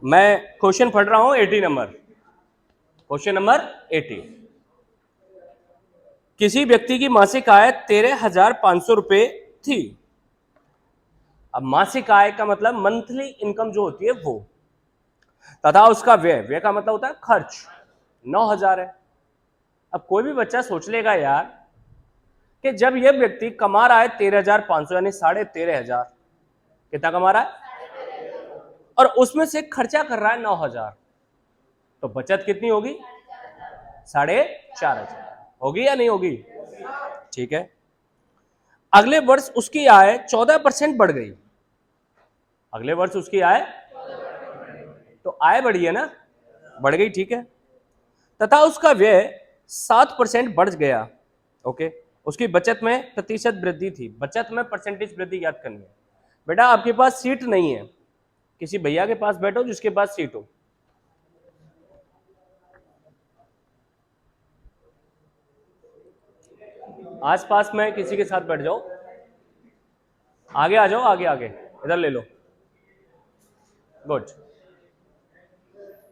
मैं क्वेश्चन पढ़ रहा हूं 80 नंबर, क्वेश्चन नंबर 80। किसी व्यक्ति की मासिक आय 13,500 रुपए थी। अब मासिक आय का मतलब मंथली इनकम जो होती है वो, तथा उसका व्यय, व्यय का मतलब होता है खर्च, 9,000 है। अब कोई भी बच्चा सोच लेगा यार कि जब यह व्यक्ति कमा रहा है 13,500 यानी 13,500, कितना कमा रहा है, और उसमें से खर्चा कर रहा है 9,000, तो बचत कितनी होगी? 4,500 होगी या नहीं होगी? ठीक है। अगले वर्ष उसकी आय 14% बढ़ गई। अगले वर्ष उसकी आय, तो आय बढ़ी है ना, बढ़ गई, ठीक है। तथा उसका व्यय 7% बढ़ गया। ओके, उसकी बचत में प्रतिशत वृद्धि थी। बचत में परसेंटेज वृद्धि याद करनी है। बेटा आपके पास सीट नहीं है, किसी भैया के पास बैठो जिसके पास सीट हो। आसपास में किसी के साथ बैठ जाओ, आगे आ जाओ, आगे आगे इधर ले लो। गुड,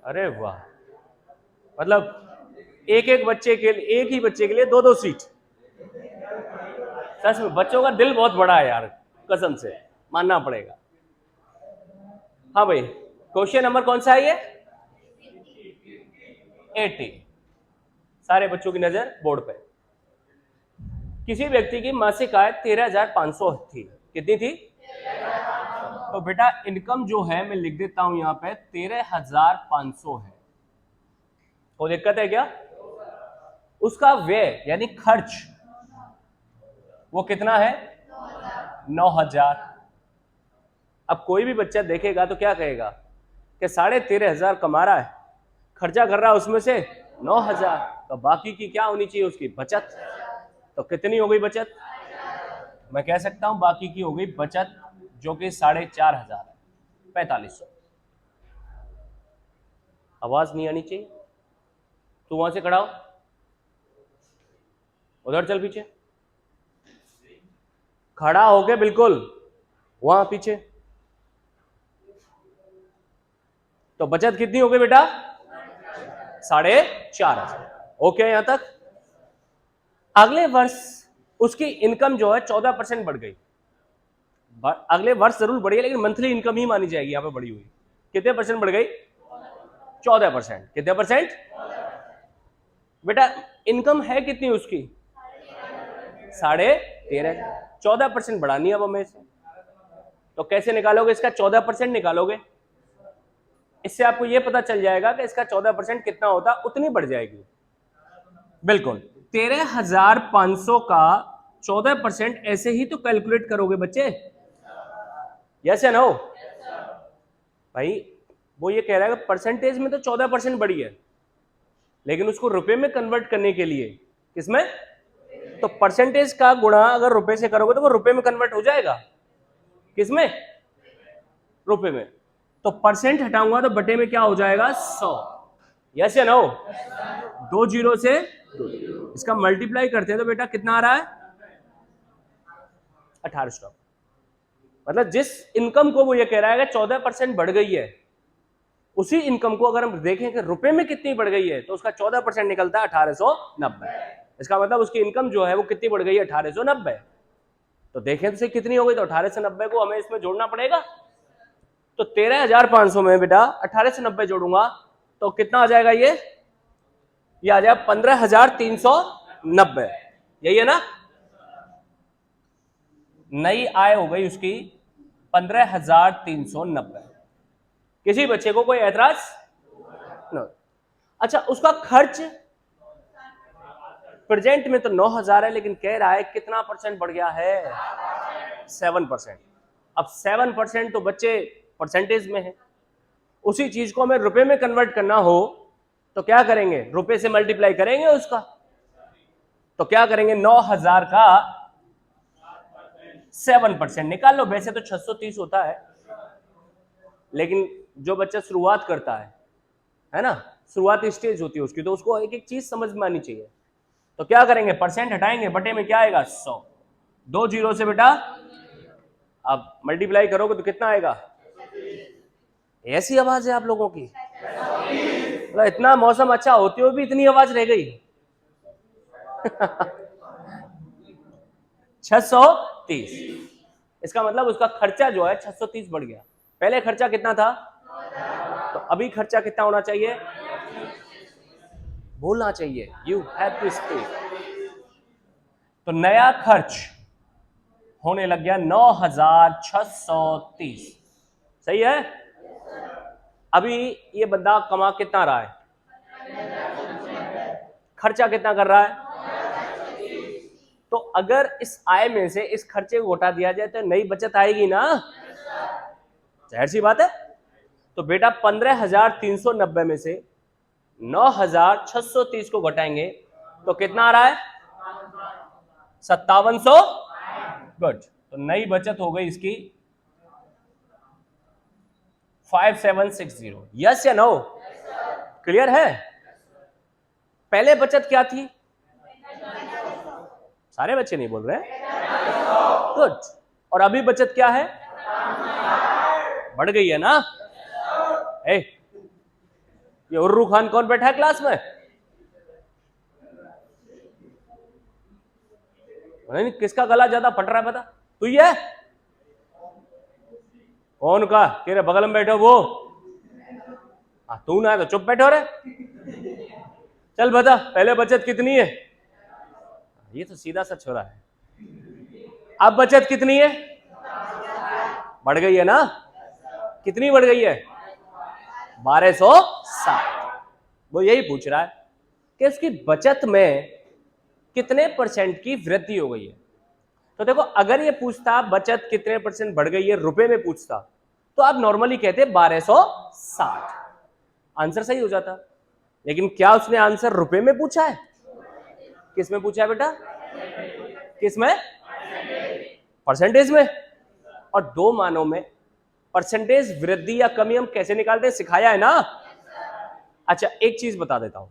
अरे वाह, मतलब एक एक बच्चे के लिए, एक ही बच्चे के लिए दो दो सीट। सच में बच्चों का दिल बहुत बड़ा है यार, कसम से मानना पड़ेगा। हाँ भाई, क्वेश्चन नंबर कौन सा है ये? 80। सारे बच्चों की नजर बोर्ड पे। किसी व्यक्ति की मासिक आय 13,500 थी। कितनी थी? तो बेटा इनकम जो है मैं लिख देता हूं यहां पे 13,500 है। कोई दिक्कत है क्या? उसका व्यय यानी खर्च वो कितना है? 9,000। अब कोई भी बच्चा देखेगा तो क्या कहेगा कि 13,500 कमा रहा है, खर्चा कर रहा है उसमें से 9,000, तो बाकी की क्या होनी चाहिए? उसकी बचत। तो कितनी हो गई बचत? मैं कह सकता हूं बाकी की हो गई बचत, जो कि 4,500 है, 4,500। आवाज नहीं आनी चाहिए, तू वहां से खड़ा हो, उधर चल पीछे, खड़ा हो गए बिल्कुल वहां पीछे। तो बचत कितनी हो गई बेटा? 4,500। ओके यहां तक। अगले वर्ष उसकी इनकम जो है 14% बढ़ गई। अगले वर्ष जरूर बढ़ी है, लेकिन मंथली इनकम ही मानी जाएगी यहां पे बढ़ी हुई। कितने परसेंट बढ़ गई? 14%। कितने परसेंट? बेटा इनकम है कितनी उसकी? 13,500। 14% बढ़ानी है अब हमें इसे, तो कैसे निकालोगे इसका 14% निकालोगे? इससे आपको यह पता चल जाएगा कि इसका 14% कितना होता, उतनी बढ़ जाएगी। बिल्कुल, 13,500 का 14% ऐसे ही तो कैलकुलेट करोगे बच्चे, यस या नो? भाई वो ये कह रहा है कि परसेंटेज में तो 14% बढ़ी है, लेकिन उसको रुपए में कन्वर्ट करने के लिए, किसमें? तो परसेंटेज का गुणा अगर रुपए से करोगे तो वो रुपए में कन्वर्ट हो जाएगा। किसमें? रुपए में। तो परसेंट हटाऊंगा तो बटे में क्या हो जाएगा? 100। यस या नो? 2 जीरो से इसका मल्टीप्लाई करते हैं तो बेटा कितना आ रहा है? 1800। मतलब जिस इनकम को वो ये कह रहा है कि 14% बढ़ गई है, उसी इनकम को अगर हम देखें कि रुपए में कितनी बढ़ गई है, तो उसका 14% निकलता है 1890। इसका मतलब उसकी इनकम जो है वो कितनी बढ़ गई है? 1890। तो देखें तो सही कितनी हो गई, तो 1890 को हमें इसमें जोड़ना पड़ेगा। तो 13,500 में बेटा 1890 जोड़ूंगा तो कितना आ जाएगा? ये आ जाएगा 15,390। यही है ना? नई आय हो गई उसकी 15,390। किसी बच्चे को कोई ऐतराज? अच्छा, उसका खर्च प्रेजेंट में तो 9,000 है, लेकिन कह रहा है कितना परसेंट बढ़ गया है? 7%। अब 7% तो बच्चे परसेंटेज में है, उसी चीज को हमें रुपए में कन्वर्ट करना हो तो क्या करेंगे? रुपए से मल्टीप्लाई करेंगे उसका। तो क्या करेंगे? 9,000 का 7% निकाल लो। वैसे तो 630 होता है, लेकिन जो बच्चा शुरुआत करता है ना, शुरुआती स्टेज होती है उसकी, तो उसको एक एक चीज समझ में आनी चाहिए। तो क्या करेंगे? परसेंट हटाएंगे, बटे में क्या आएगा? 100। 2 जीरो से बेटा अब मल्टीप्लाई करोगे तो कितना आएगा? ऐसी आवाज है आप लोगों की, मतलब इतना मौसम अच्छा होते हुए भी इतनी आवाज रह गई। 630, इसका मतलब उसका खर्चा जो है 630 बढ़ गया। पहले खर्चा कितना था, तो अभी खर्चा कितना होना चाहिए, बोलना चाहिए, यू हैव टू स्पीक। तो नया खर्च होने लग गया 9630, सही है। अभी ये बंदा कमा कितना रहा है, खर्चा कितना कर रहा है, तो अगर इस आय में से इस खर्चे को घटा दिया जाए तो नई बचत आएगी ना, जाहिर सी बात है। तो बेटा 15,390 में से 9,630 को घटाएंगे तो कितना आ रहा है, 5700। गुड, तो नई बचत हो गई इसकी 5760। यस या नो, क्लियर है। पहले बचत क्या थी, सारे बच्चे नहीं बोल रहे, गुड। और अभी बचत क्या है, बढ़ गई है ना। ये उर्रू खान कौन बैठा है क्लास में, नहीं, किसका गला ज्यादा फट रहा है पता, तू ही है, कौन का, तेरे बगल में बैठो वो, तू ना है तो चुप बैठो रे। चल बता, पहले बचत कितनी है, ये तो सीधा सा छोरा है। अब बचत कितनी है, बढ़ गई है ना, कितनी बढ़ गई है, 1260। वो यही पूछ रहा है कि उसकी बचत में कितने परसेंट की वृद्धि हो गई है। तो देखो, अगर ये पूछता बचत कितने परसेंट बढ़ गई है रुपए में पूछता, तो आप नॉर्मली कहते 1260, आंसर सही हो जाता। लेकिन क्या उसने आंसर रुपए में पूछा है, किस में पूछा है बेटा, किस में, परसेंटेज में। और दो मानों में परसेंटेज वृद्धि या कमी हम कैसे निकालते हैं, सिखाया है ना। अच्छा, एक चीज बता देता हूं,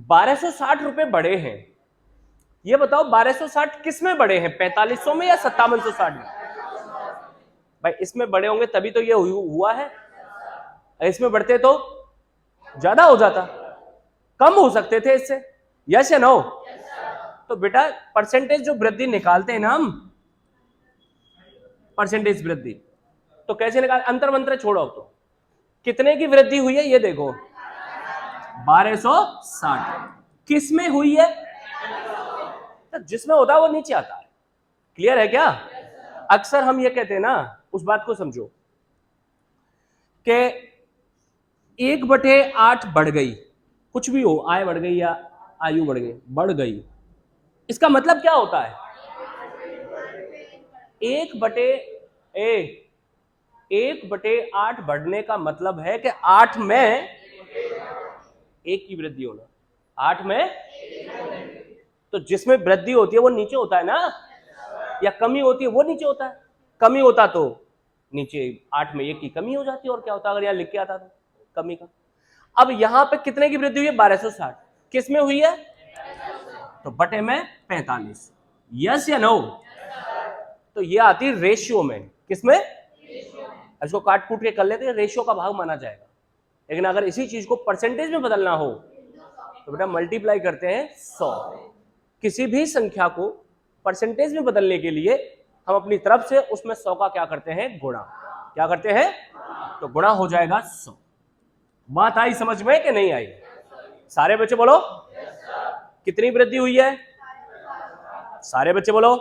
1260 रुपए बढ़े हैं, ये बताओ 1260 किस में बढ़े हैं, 4500 में या 5760 में। भाई इसमें बढ़े होंगे तभी तो ये हुआ है, इसमें बढ़ते तो ज्यादा हो जाता, कम हो सकते थे इससे, यस या नो। तो बेटा परसेंटेज जो वृद्धि निकालते हैं ना हम, परसेंटेज वृद्धि, तो कैसे निकाल, अंतर मंत्र छोड़ो, तो कितने की वृद्धि हुई है ये देखो, 1260 किस में हुई है, तो जिसमें होता है वो नीचे आता है, क्लियर है क्या। अक्सर हम ये कहते हैं ना, उस बात को समझो कि 1/8 बढ़ गई, कुछ भी हो, आय बढ़ गई या आयु बढ़ गई, इसका मतलब क्या होता है, 1/8 बढ़ने का मतलब है कि 8 में 1 की वृद्धि होना, 8 में, तो जिसमें वृद्धि होती है वो नीचे होता है ना, या कमी होती है वो नीचे होता है। कमी होता तो नीचे 8 में 1 की कमी हो जाती है, और क्या होता अगर यहां लिख के आता तो कमी का। अब यहां पे कितने की वृद्धि हुई है, 1260, किस में हुई है, तो बटे में 45, यस या नो। तो ये आती रेशियो में, किसमें, इसको काट कूट के कर लेते हैं, रेशियो का भाग माना जाएगा। लेकिन अगर इसी चीज को परसेंटेज में बदलना हो तो बेटा मल्टीप्लाई करते हैं 100। किसी भी संख्या को परसेंटेज में बदलने के लिए हम अपनी तरफ से उसमें 100 का क्या करते हैं, गुणा, क्या करते हैं, तो गुणा हो जाएगा 100। बात आई समझ में कि नहीं आई, सारे बच्चे बोलो, कितनी वृद्धि हुई है, सारे बच्चे बोलो,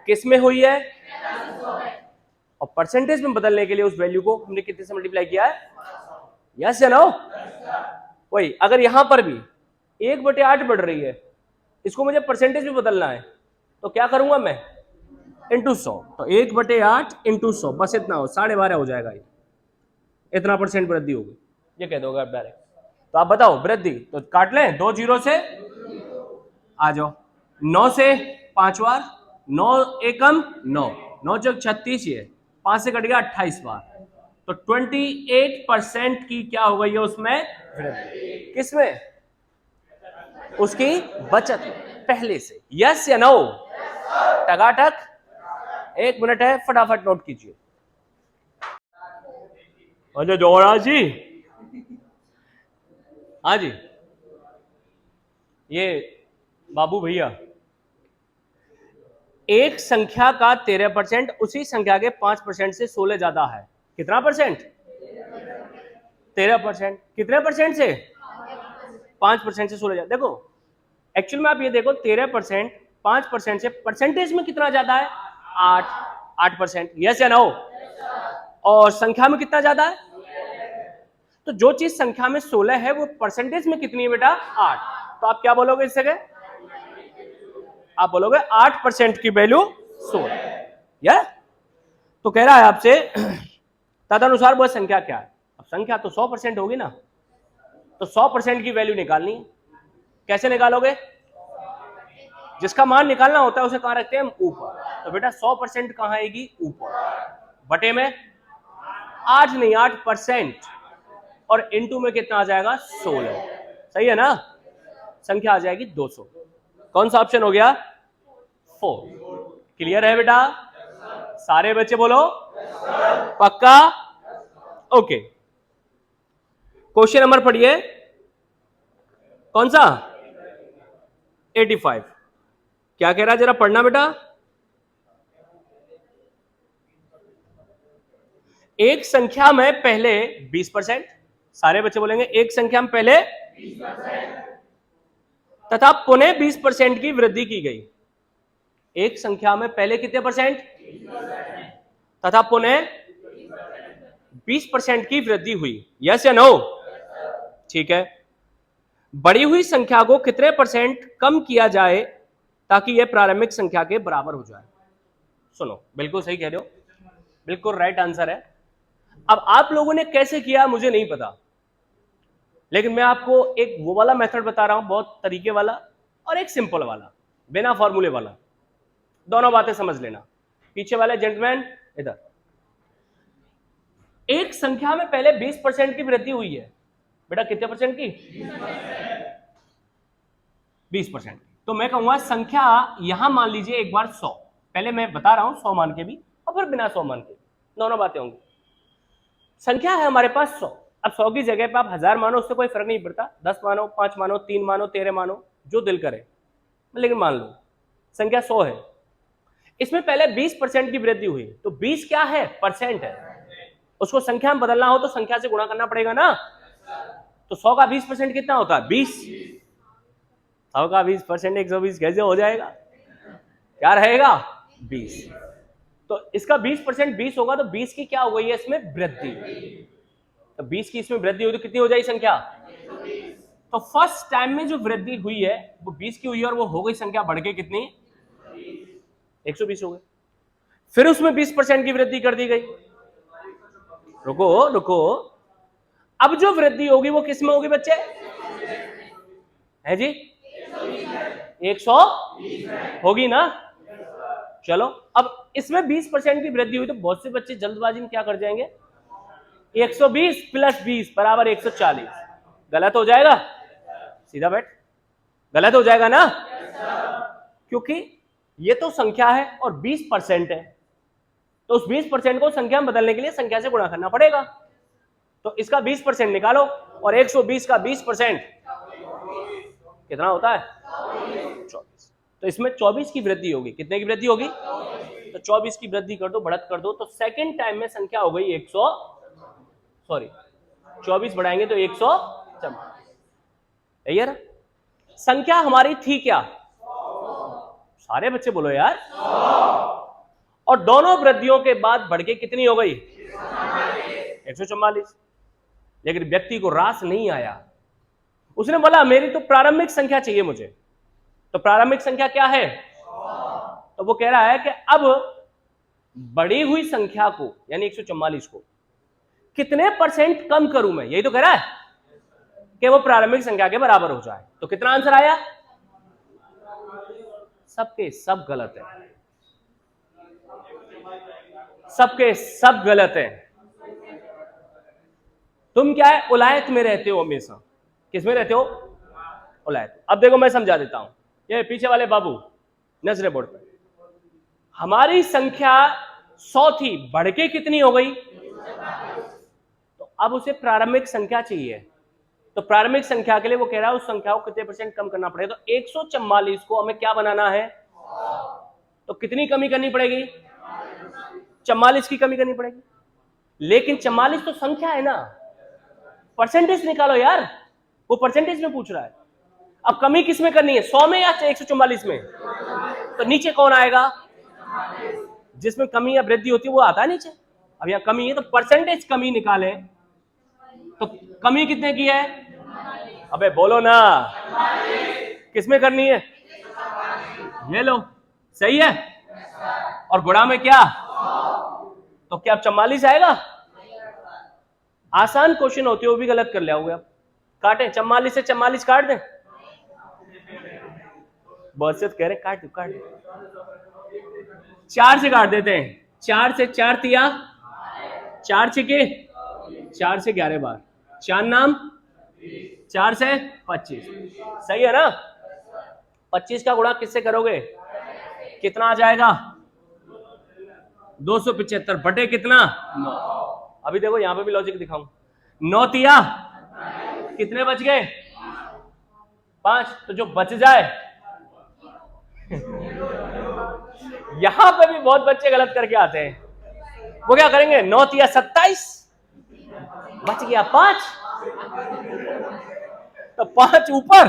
किस में हुई है, और परसेंटेज में बदलने के लिए उस वैल्यू को हमने कितने से मल्टीप्लाई किया है, यस या नो। वही अगर यहां पर भी 1/8 बढ़ रही है, इसको मुझे परसेंटेज में बदलना है, तो क्या करूंगा मैं, इंटू 100, तो 1/8 इंटू 100, बस इतना हो, 12.5 हो जाएगा, ये इतना परसेंट वृद्धि होगी, ये कह दोगे आप डायरेक्ट। तो आप बताओ वृद्धि, तो काट लें, 2 जीरो से आ जाओ, 9 से 5 बार, 9 एकम 9, 9 चौक 36, ये 5 से कट गया 28 बार, तो 28% की क्या हो गई है उसमें वृद्धि, किसमें, उसकी बचत पहले से, यस या नो। टकाटक, 1 मिनट है, फटाफट नोट कीजिए। अरे जोड़ा जी, हाँ जी, ये बाबू भैया, एक संख्या का 13% उसी संख्या के 5% से 16 ज्यादा है। कितना परसेंट? 13%। कितने परसेंट से? 5% से 16 ज्यादा। देखो एक्चुअल में आप ये देखो 13% 5% से परसेंटेज में कितना ज्यादा है? 8%। यस या नो? और संख्या में कितना ज्यादा है? तो जो चीज संख्या में 16 है वो परसेंटेज में कितनी है बेटा? 8। तो आप क्या बोलोगे इस जगह? आप बोलोगे 8% की वैल्यू 16। या तो कह रहा है आपसे तदनुसार वह संख्या क्या है। अब संख्या तो 100% होगी ना, तो 100% की वैल्यू निकालनी है। कैसे निकालोगे? जिसका मान निकालना होता है उसे कहां रखते हैं हम? ऊपर। तो बेटा 100% कहां आएगी? ऊपर, बटे में 8 नहीं 8%, और इनटू में कितना आ जाएगा? 16। सही है ना? संख्या आ जाएगी 200। कौन सा ऑप्शन हो गया? 4। क्लियर है बेटा? सारे बच्चे बोलो पक्का? ओके, क्वेश्चन नंबर पढ़िए। कौन सा? 85। क्या कह रहा है जरा पढ़ना बेटा। एक संख्या में पहले 20%, सारे बच्चे बोलेंगे एक संख्या में पहले 20% तथा पुनः 20% की वृद्धि की गई। एक संख्या में पहले कितने परसेंट? 20% तथा पुनः 20% की वृद्धि हुई। यस या नो? ठीक है। बढ़ी हुई संख्या को कितने परसेंट कम किया जाए ताकि यह प्रारंभिक संख्या के बराबर हो जाए? सुनो, बिल्कुल सही कह रहे हो, बिल्कुल राइट आंसर है। अब आप लोगों ने कैसे किया मुझे नहीं पता, लेकिन मैं आपको एक वो वाला मेथड बता रहा हूं, बहुत तरीके वाला, और एक सिंपल वाला बिना फॉर्मूले वाला। दोनों बातें समझ लेना। पीछे वाले जेंटलमैन इधर। एक संख्या में पहले 20% की वृद्धि हुई है। बेटा कितने परसेंट की? 20%। तो मैं कहूंगा संख्या यहां मान लीजिए एक बार 100। पहले मैं बता रहा हूं 100 मान के भी और फिर बिना 100 मान के, दोनों बातें होंगी। संख्या है हमारे पास 100। अब 100 की जगह पे आप 1000 मानो, उससे कोई फर्क नहीं पड़ता। 10 मानो, 5 मानो, 3 मानो, 13 मानो, जो दिल करे, लेकिन मान लो संख्या 100 है। इसमें पहले 20% की वृद्धि हुई, तो 20 क्या है? परसेंट है। उसको संख्या में बदलना हो तो संख्या से गुणा करना पड़ेगा ना। तो 100 का 20% कितना होता है? 20। 100 का 20% 120 कैसे हो जाएगा? क्या रहेगा? 20। तो इसका 20% 20 होगा, तो 20 की क्या हो गई है इसमें? वृद्धि। तो 20 की इसमें वृद्धि हुई तो कितनी हो जाएगी संख्या? तो फर्स्ट टाइम में जो वृद्धि हुई है वो 20 की हुई है, और वो हो गई संख्या बढ़ के कितनी? 120 हो गई। फिर उसमें 20% की वृद्धि कर दी गई। रुको रुको, अब जो वृद्धि होगी वो किस में होगी बच्चे? है जी? 120 होगी ना। चलो, अब इसमें 20% की वृद्धि हुई तो बहुत से बच्चे जल्दबाजी में क्या कर जाएंगे? 120 प्लस 20 बराबर 140। गलत हो जाएगा? सीधा बैठ, गलत हो जाएगा ना, क्योंकि ये तो संख्या है और 20% है, तो उस 20% को संख्या में बदलने के लिए संख्या से गुणा करना पड़ेगा। तो इसका 20% निकालो, और 120 का 20% कितना होता है? 24। तो इसमें 24 की वृद्धि होगी। कितने की वृद्धि होगी? तो 24 की वृद्धि कर दो, बढ़त कर दो, तो सेकेंड टाइम में संख्या हो गई 24 बढ़ाएंगे तो 144। यार संख्या हमारी थी क्या? सारे बच्चे बोलो यार। और दोनों वृद्धियों के बाद बढ़ के कितनी हो गई? 144। लेकिन व्यक्ति को रास नहीं आया, उसने बोला मेरी तो प्रारंभिक संख्या चाहिए मुझे। तो प्रारंभिक संख्या क्या है? तो वो कह रहा है कि अब बढ़ी हुई संख्या को यानी 144 को कितने परसेंट कम करूं मैं, यही तो कह रहा है कि वो प्रारंभिक संख्या के बराबर हो जाए। तो कितना आंसर आया? सबके सब गलत है, सबके सब गलत है। तुम क्या है? उलायत में रहते हो हमेशा। किस में रहते हो? उलायत। अब देखो मैं समझा देता हूं, ये पीछे वाले बाबू नजरे बोर्ड पर। हमारी संख्या 100 थी, बढ़ के कितनी हो गई? तो अब उसे प्रारंभिक संख्या चाहिए, तो प्रारंभिक संख्या के लिए वो कह रहा है उस संख्या को कितने परसेंट कम करना पड़ेगा। तो 144 को हमें क्या बनाना है, तो कितनी कमी करनी पड़ेगी, 44 की कमी करनी पड़ेगी। लेकिन 44 तो संख्या है ना, परसेंटेज निकालो यार, वो परसेंटेज में पूछ रहा है। अब कमी किस में करनी है, 100 में या 144 में? तो नीचे कौन आएगा, जिसमें कमी या वृद्धि होती है वो आता है नीचे। अब यहाँ कमी है तो परसेंटेज कमी निकाले, तो कमी कितने की है, अबे बोलो ना, किसमें करनी है, ये लो, सही है। और गुणा में क्या, तो क्या अब 44 आएगा? आसान क्वेश्चन होती है वो भी गलत कर ले आओगे। अब काटे, 44 से 44 काट दें, बहुत से कह रहे काट दो काट दो, 4 से काट देते हैं, 4 से 4 तिया 4 छिके 4 से 11 बार, 4 नाम 4 से 25, सही है ना। 25 का गुणा किससे करोगे, कितना आ जाएगा, 275 बटे कितना 9। अभी देखो यहां पे भी लॉजिक दिखाऊं, 9 तिया कितने बच गए, 5, तो जो बच जाए यहां पे भी बहुत बच्चे गलत करके आते हैं, वो क्या करेंगे, 9 तिया 27 बच गया 5, तो 5 ऊपर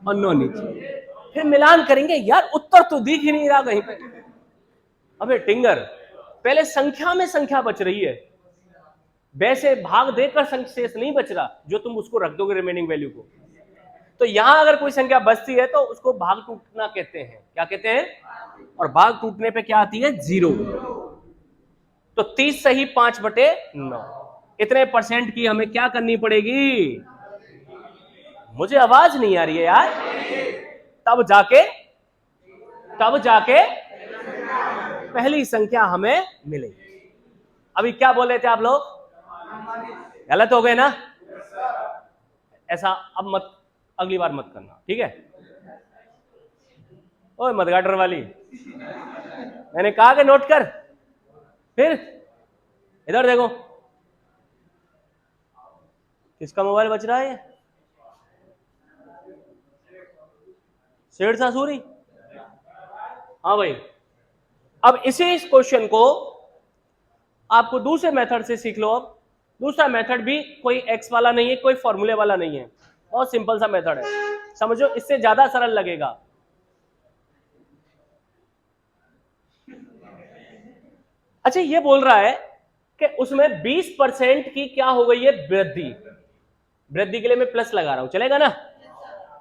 और 9 नीचे, फिर मिलान करेंगे, यार उत्तर तो दिख ही नहीं रहा कहीं पे। अबे टिंगर, पहले संख्या में संख्या बच रही है, वैसे भाग देकर शेष नहीं बच रहा जो तुम उसको रख दोगे रिमेनिंग वैल्यू को। तो यहां अगर कोई संख्या बचती है तो उसको भाग टूटना कहते हैं, क्या कहते हैं, और भाग टूटने पे क्या आती है, 0। तो 30 सही 5 बटे 9, इतने परसेंट की हमें क्या करनी पड़ेगी, मुझे आवाज नहीं आ रही है यार, तब जाके पहली संख्या हमें मिलेगी। अभी क्या बोले थे आप लोग, गलत हो गए ना, ऐसा अब मत, अगली बार मत करना, ठीक है। ओए मदगाटर वाली, मैंने कहा कि नोट कर, फिर इधर देखो किसका मोबाइल बच रहा है, शेर सासूरी, हाँ भाई। अब इसी क्वेश्चन को आपको दूसरे मेथड से सीख लो। अब दूसरा मेथड भी कोई एक्स वाला नहीं है, कोई फॉर्मूले वाला नहीं है, बहुत सिंपल सा मेथड है, समझो, इससे ज्यादा सरल लगेगा। अच्छा, ये बोल रहा है कि उसमें 20% की क्या हो गई है, वृद्धि। वृद्धि के लिए मैं प्लस लगा रहा हूं, चलेगा ना,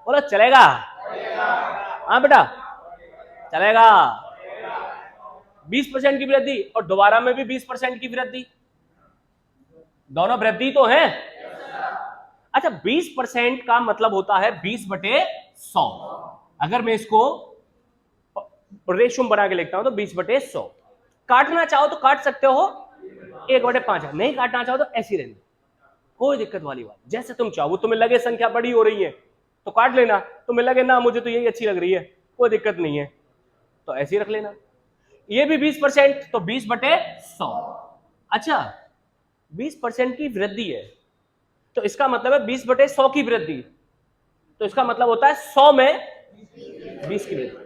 बोलो चलेगा, हाँ बेटा चलेगा। 20% की वृद्धि और दोबारा में भी 20% की वृद्धि, दोनों वृद्धि तो है। अच्छा, 20% का मतलब होता है 20 बटे 100। अगर मैं इसको रेशियो बना के लिखता हूं तो 20 बटे 100। काटना चाहो तो काट सकते हो 1 बटे 5, नहीं काटना चाहो तो ऐसी रहने, कोई दिक्कत वाली बात, जैसे तुम चाहो। तुम्हें लगे संख्या बड़ी हो रही है तो काट लेना, तुम्हें लगे ना मुझे तो यही अच्छी लग रही है, कोई दिक्कत नहीं है, तो ऐसे ही रख लेना। ये भी 20%, तो 20 बटे 100। अच्छा, 20% की वृद्धि है तो इसका मतलब है 20 बटे 100 की वृद्धि, तो इसका मतलब होता है 100 में 20 की वृद्धि,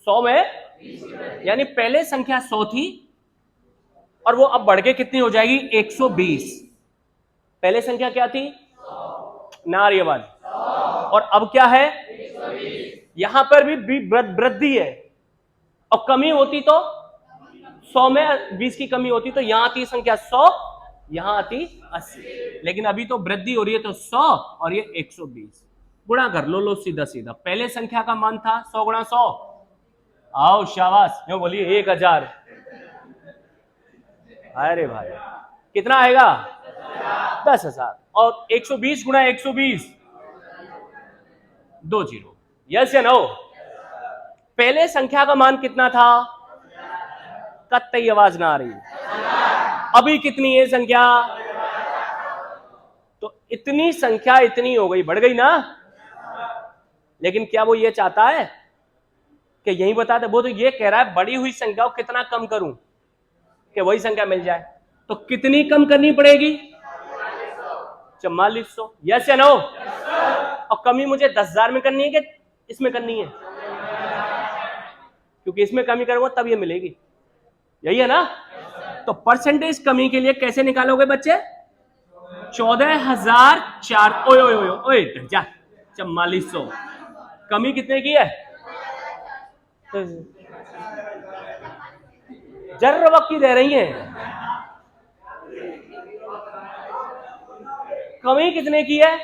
100 में, यानी पहले संख्या 100 थी और वो अब बढ़ के कितनी हो जाएगी, 120। पहले संख्या क्या थी, नारियवाद, और अब क्या है, 120। यहां पर भी वृद्धि है, और कमी होती तो 100 में 20 की कमी होती तो यहां आती संख्या 100, यहां आती 80, लेकिन अभी तो वृद्धि हो रही है तो 100 और ये 120, गुणा कर लो सीधा सीधा। पहले संख्या का मान था 100 गुणा 100, आओ शाबाश, क्यों बोलिए 1000। अरे भाई कितना आएगा, 10,000, और 120 गुणा 120, 20। यस या नो। पहले संख्या का मान कितना था, कतई आवाज ना आ रही, अभी कितनी है संख्या, तो इतनी संख्या इतनी हो गई, बढ़ गई ना। लेकिन क्या वो ये चाहता है कि यही बता दे, वो तो ये कह रहा है बड़ी हुई संख्या को कितना कम करूं कि वही संख्या मिल जाए, तो कितनी कम करनी पड़ेगी, 4400, यस या नो? और कमी मुझे 10,000 में करनी है कि इसमें करनी है? क्योंकि इसमें कमी करूंगा तब ये मिलेगी, यही है ना? तो परसेंटेज कमी के लिए कैसे निकालोगे बच्चे? 14,004, ओए ओए ओए ओए जा, 4400, कमी कितने की है? जर्र वक्त की दे रही है, कमी कितने की है?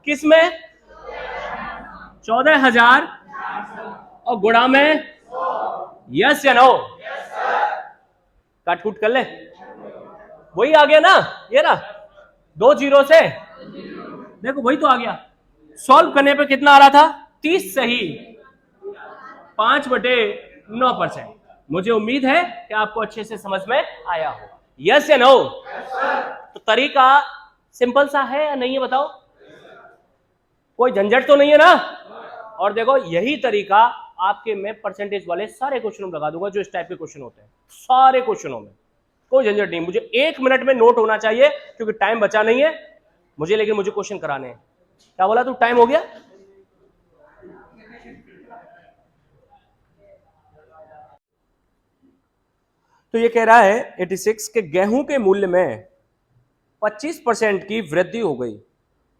किसमें? 14,000 और गुणा में, यस या नो? काट कूट कर ले, वही आ गया ना, ये ना 2 जीरो से, देखो वही तो आ गया। सॉल्व करने पे कितना आ रहा था? 30 सही, 5/9%। मुझे उम्मीद है कि आपको अच्छे से समझ में आया हो, यस या नो? तो तरीका सिंपल सा है या नहीं है बताओ? कोई झंझट तो नहीं है ना? और देखो यही तरीका आपके मैं परसेंटेज वाले सारे क्वेश्चनों में लगा दूंगा, जो इस टाइप के क्वेश्चन होते हैं, सारे क्वेश्चनों में कोई झंझट नहीं। मुझे 1 मिनट में नोट होना चाहिए क्योंकि टाइम बचा नहीं है मुझे, लेकिन मुझे क्वेश्चन कराने हैं। क्या बोला तू? टाइम हो गया? तो ये कह रहा है 86 के गेहूं के मूल्य में 25% की वृद्धि हो गई,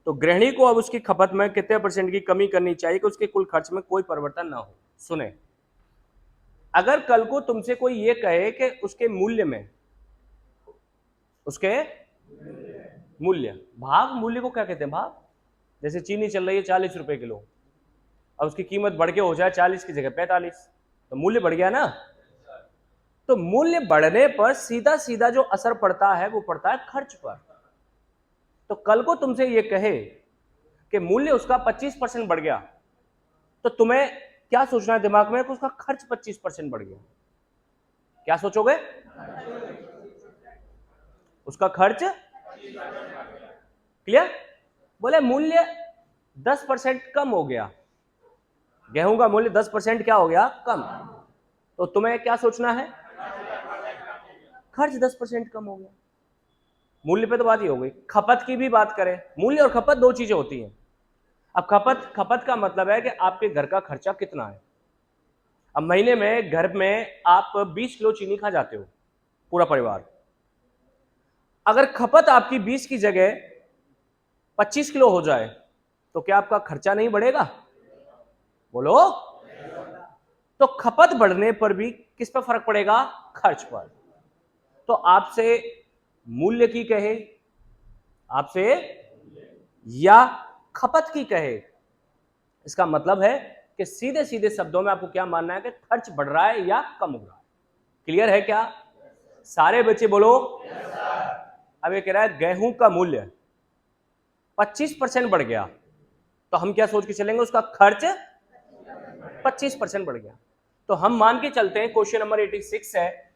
तो गृहिणी को अब उसकी खपत में कितने % की कमी करनी चाहिए कि उसके कुल खर्च में कोई परिवर्तन ना हो? सुने, अगर कल को तुमसे कोई ये कहे कि उसके मूल्य में, उसके मूल्य, भाव, मूल्य को क्या कहते हैं? भाव। जैसे चीनी चल रही है 40 रुपए किलो, अब उसकी कीमत बढ़ के हो जाए 40 की जगह 45, तो मूल्य बढ़ गया ना? तो मूल्य बढ़ने पर सीधा सीधा जो असर पड़ता है वो पड़ता है खर्च पर। तो कल को तुमसे ये कहे कि मूल्य उसका 25% बढ़ गया, तो तुम्हें क्या सोचना है दिमाग में कि उसका खर्च 25% बढ़ गया? क्या सोचोगे? उसका खर्च क्लियर? बोले मूल्य 10% कम हो गया, गेहूं का मूल्य 10% क्या हो गया? कम। तो तुम्हें क्या सोचना है? खर्च 10% कम हो गया। मूल्य पे तो बात ही हो गई। खपत की भी बात करें, मूल्य और खपत दो चीजें होती हैं। अब खपत का मतलब है कि आपके घर का खर्चा कितना है। अब महीने में घर में आप 20 किलो चीनी खा जाते हो पूरा परिवार, अगर खपत आपकी 20 की जगह 25 किलो हो जाए तो क्या आपका खर्चा नहीं बढ़ेगा? बोलो। तो खपत बढ़ने पर भी किस पर फर्क पड़ेगा? खर्च पर। तो आपसे मूल्य की कहे, आपसे या खपत की कहे, इसका मतलब है कि सीधे सीधे शब्दों में आपको क्या मानना है कि खर्च बढ़ रहा है या कम हो रहा है। क्लियर है क्या? सारे बच्चे बोलो। अब ये कह रहा है गेहूं का मूल्य 25% बढ़ गया, तो हम क्या सोच के चलेंगे? उसका खर्च 25% बढ़ गया। तो हम मान के चलते हैं, क्वेश्चन नंबर 86 है,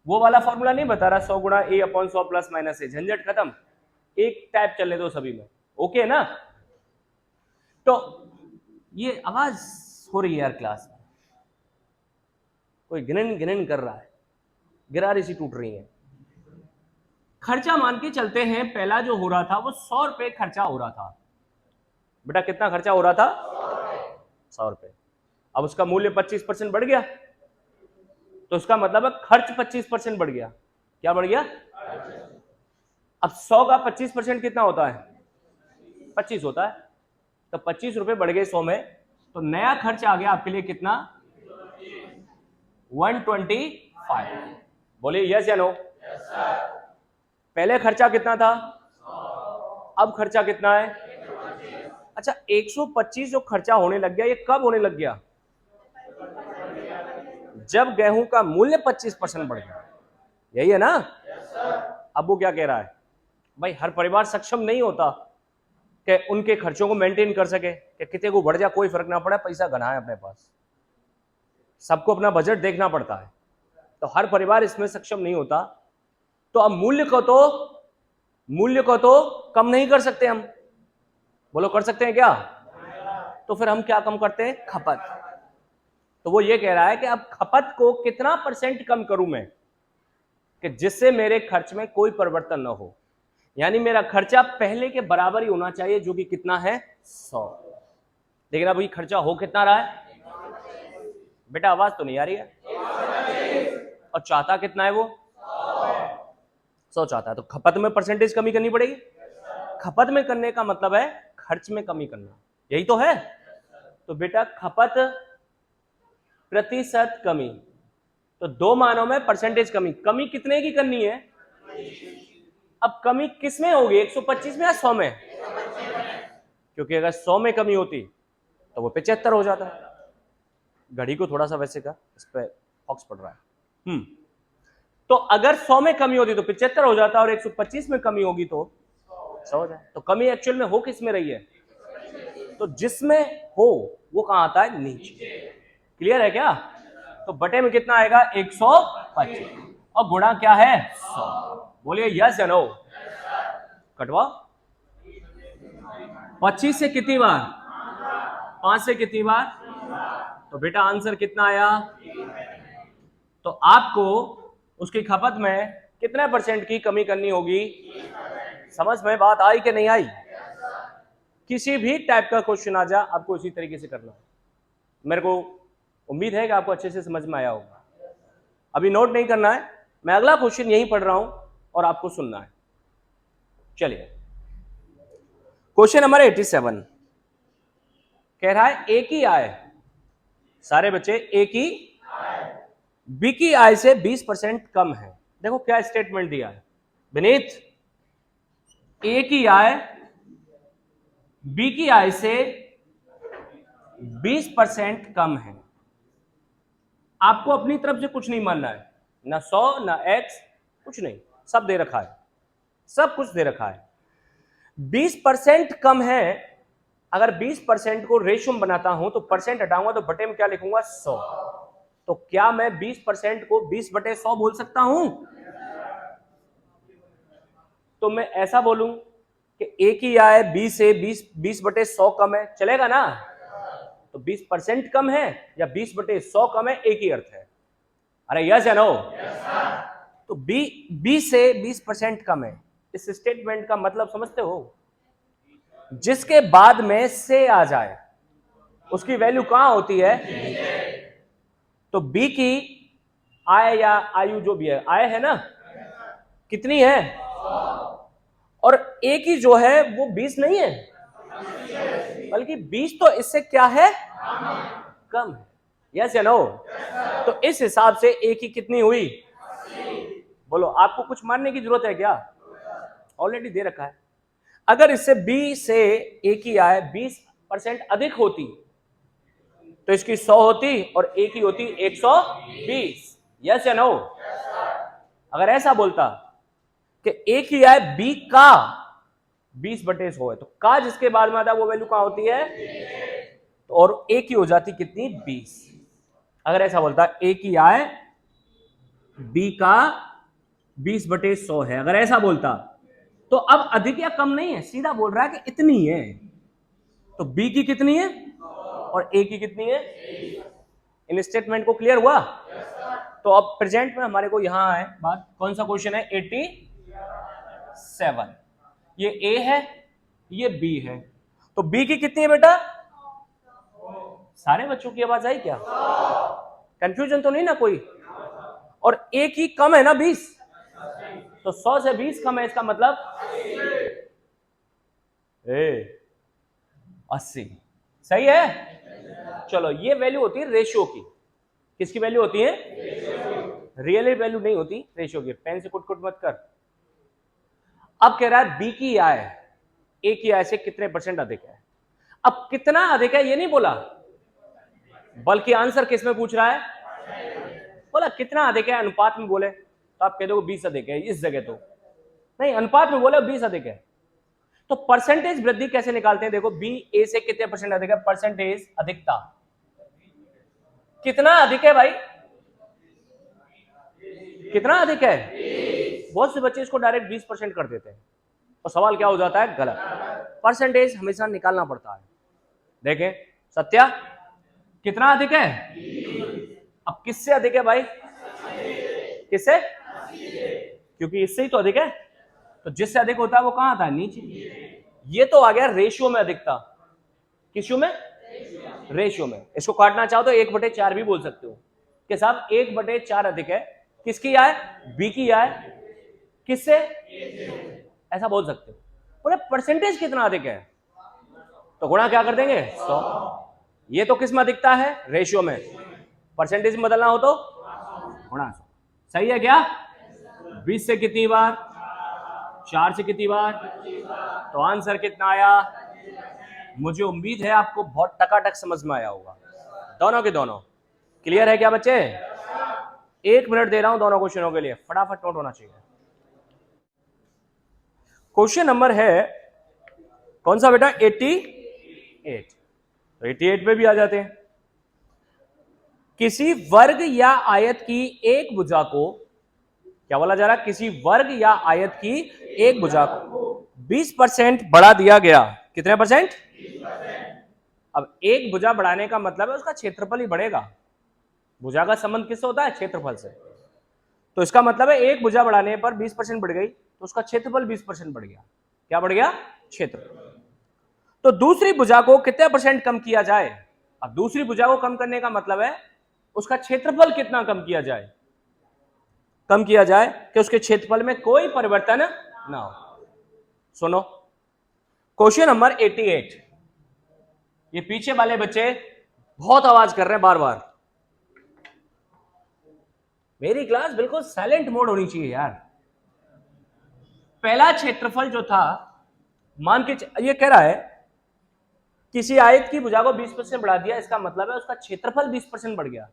वो वाला फॉर्मूला नहीं बता रहा 100 गुणा A/100 प्लस माइनस ए, झंझट खत्म, एक टाइप चलने दो सभी में, ओके ना? तो ये आवाज हो रही है यार क्लास में, कोई गिनन गिनन कर रहा है, गिरारी सी टूट रही है। खर्चा मान के चलते हैं, पहला जो हो रहा था वो 100 रुपए खर्चा हो रहा था। बेटा कितना खर्चा हो रहा था? 100 रुपए। अब उसका मूल्य 25% बढ़ गया, तो उसका मतलब है खर्च 25% बढ़ गया। क्या बढ़ गया? अब 100 का 25% कितना होता है? 25 होता है। तो 25 रुपए बढ़ गए 100 में, तो नया खर्च आ गया आपके लिए कितना? 125। बोलिए यस या नो? पहले खर्चा कितना था? अब खर्चा कितना है? अच्छा, 125 जो खर्चा होने लग गया, ये कब होने लग गया? जब गेहूं का मूल्य 25% बढ़ गया, यही है ना? अब वो क्या कह रहा है? भाई हर परिवार सक्षम नहीं होता कि उनके खर्चों को मेंटेन कर सके, कि कितने को बढ़ जाए कोई फर्क ना पड़े, पैसा घना है अपने पास, सबको अपना बजट देखना पड़ता है, तो हर परिवार इसमें सक्षम नहीं होता। तो अब मूल्य को तो कम नहीं कर सकते हम। बोलो कर सकते हैं क्या? तो फिर हम क्या कम करते हैं? खपत। तो वो ये कह रहा है कि अब खपत को कितना % कम करूं मैं कि जिससे मेरे खर्च में कोई परिवर्तन ना हो। यानी मेरा खर्चा पहले के बराबर ही होना चाहिए, जो कि कितना है 100। लेकिन अब ये खर्चा हो कितना रहा है बेटा, आवाज तो नहीं आ रही है, और चाहता कितना है वो 100 चाहता है। तो खपत में परसेंटेज कमी करनी पड़ेगी। खपत में करने का मतलब है खर्च में कमी करना, यही तो है। तो बेटा खपत प्रतिशत कमी, तो दो मानों में परसेंटेज कमी। कमी कितने की करनी है? अब कमी किस में होगी, 125 में या 100 में? क्योंकि अगर 100 में कमी होती तो वो 75 हो जाता है। घड़ी को थोड़ा सा वैसे का, इस पे फॉक्स पड़ रहा है। तो अगर 100 में कमी होती तो 75 हो जाता, और 125 में कमी होगी तो 100 हो जाए। तो कमी एक्चुअल में हो किस में रही है? तो जिसमें हो वो कहां आता है? नीचे। क्लियर है क्या? तो बटे में कितना आएगा? 125, और गुणा क्या है? 100। बोलिए यस या नो? कटवा 25 से कितनी बार? 5 से कितनी बार? तो बेटा आंसर कितना आया? तो आपको उसकी खपत में कितने परसेंट की कमी करनी होगी? समझ में बात आई कि नहीं आई? किसी भी टाइप का क्वेश्चन आ जा, आपको इसी तरीके से करना है। मेरे को उम्मीद है कि आपको अच्छे से समझ में आया होगा। अभी नोट नहीं करना है, मैं अगला क्वेश्चन यही पढ़ रहा हूं और आपको सुनना है। चलिए क्वेश्चन नंबर 87 कह रहा है ए की आय, सारे बच्चे, ए की बी की आय से 20% कम है। देखो क्या स्टेटमेंट दिया है विनीत, ए की आय बी की आय से 20% कम है। आपको अपनी तरफ से कुछ नहीं मानना है, ना 100 ना x, कुछ नहीं, सब दे रखा है, सब कुछ दे रखा है। 20% कम है। अगर 20% को रेशियो में बनाता हूं तो परसेंट हटाऊंगा तो बटे में क्या लिखूंगा? 100। तो क्या मैं 20% को 20/100 बोल सकता हूं? तो मैं ऐसा बोलूं कि ए की आय बी से 20/100 कम है, चलेगा ना? तो 20% कम है या 20/100 कम है, एक ही अर्थ है। अरे यस या नो? तो बी से 20% कम है। इस स्टेटमेंट का मतलब समझते हो? जिसके बाद में से आ जाए उसकी वैल्यू कहां होती है? तो बी की आय या आयु जो भी है, आय है ना, कितनी है? और ए की जो है वो 20 नहीं है, बल्कि 20 तो इससे क्या है? कम है। यस या नो? तो इस हिसाब से ए की कितनी हुई? बोलो, आपको कुछ मानने की जरूरत है क्या? ऑलरेडी दे रखा है। अगर इससे बी से ए की आय 20% अधिक होती तो इसकी 100 होती और ए की होती 120। यस या नो? अगर ऐसा बोलता कि ए की आय बी का 20/100 है, तो का जिसके बाद में आता है वो वैल्यू कहां होती है? और ए की हो जाती कितनी? 20। अगर ऐसा बोलता ए की आय बी का 20/100 है, अगर ऐसा बोलता तो अब अधिक या कम नहीं है, सीधा बोल रहा है कि इतनी है। तो बी की कितनी है और ए की कितनी है? इन स्टेटमेंट को क्लियर हुआ? तो अब प्रेजेंट में हमारे को यहां है बात, कौन सा क्वेश्चन है? 87। ये ए है, ये बी है, तो बी की कितनी है बेटा? सारे बच्चों की आवाज आई क्या? कंफ्यूजन तो नहीं ना कोई? और ए की कम है ना 20, तो 100 से 20 कम है, इसका मतलब 80। सही है? चलो, ये वैल्यू होती है रेशियो की। किसकी वैल्यू होती है? रियल वैल्यू नहीं होती, रेशियो की। पेन से कुट कुट मत कर। अब कह रहा है बी की आय ए की आय से कितने परसेंट अधिक है। अब कितना अधिक है ये नहीं बोला, बल्कि आंसर किस में पूछ रहा है? बोला कितना अधिक है, अनुपात में बोले तो आप कह दो 20 अधिक है इस जगह, तो नहीं, अनुपात में बोले 20 अधिक है। तो परसेंटेज वृद्धि कैसे निकालते हैं? देखो, बी ए से कितने परसेंट अधिक है, परसेंटेज अधिकता कितना अधिक है भाई? कितना अधिक है? बहुत से बच्चे इसको डायरेक्ट 20% कर देते हैं और सवाल क्या हो जाता है? गलत। परसेंटेज हमेशा निकालना पड़ता है। देखें सत्या, कितना अधिक है? अब किससे अधिक है भाई? किससे? क्योंकि इससे ही तो अधिक है। तो जिससे अधिक होता है वो कहां आता है? नीचे। ये तो आ गया रेशियो में अधिकता। किस में? रेशियो में। इसको काटना चाहो तो 1/4 भी बोल सकते हो कि साहब 1/4 अधिक है। किसकी आय? बी की आय। किससे? ऐसा बोल सकते हो। पूरे परसेंटेज कितना अधिक है तो गुणा क्या कर देंगे? 100। ये तो किस में अधिकता है? रेशियो में। परसेंटेज में बदलना हो तो गुणा 100। सही है क्या? 20 से कितनी बार? 4 से कितनी बार? तो आंसर कितना आया? मुझे उम्मीद है आपको बहुत टकाटक समझ में आया होगा। दोनों के दोनों क्लियर है क्या बच्चे? 1 मिनट दे रहा हूं दोनों क्वेश्चनों के लिए, फटाफट नोट होना चाहिए। क्वेश्चन नंबर है कौन सा बेटा? 88। तो 88 पे भी आ जाते हैं। किसी वर्ग या आयत की एक भुजा को, क्या बोला जा रहा है? किसी वर्ग या आयत की एक भुजा को 20% बढ़ा दिया गया। कितने परसेंट? 20%। अब एक भुजा बढ़ाने का मतलब है उसका क्षेत्रफल ही बढ़ेगा। भुजा का संबंध किससे होता है? क्षेत्रफल से। तो इसका मतलब है एक भुजा बढ़ाने पर 20% बढ़ गई तो उसका क्षेत्रफल 20% बढ़ गया। क्या बढ़ गया? क्षेत्रफल। तो दूसरी भुजा को कितने परसेंट कम किया जाए? अब दूसरी भुजा को कम करने का मतलब है उसका क्षेत्रफल कितना कम किया जाए? कम किया जाए कि उसके क्षेत्रफल में कोई परिवर्तन ना हो। सुनो क्वेश्चन नंबर 88। ये पीछे वाले बच्चे बहुत आवाज कर रहे हैं बार बार। मेरी क्लास बिल्कुल साइलेंट मोड होनी चाहिए यार। पहला क्षेत्रफल जो था, मान के ये कह रहा है किसी आयत की भुजा को 20% बढ़ा दिया, इसका मतलब है उसका क्षेत्रफल 20% बढ़ गया।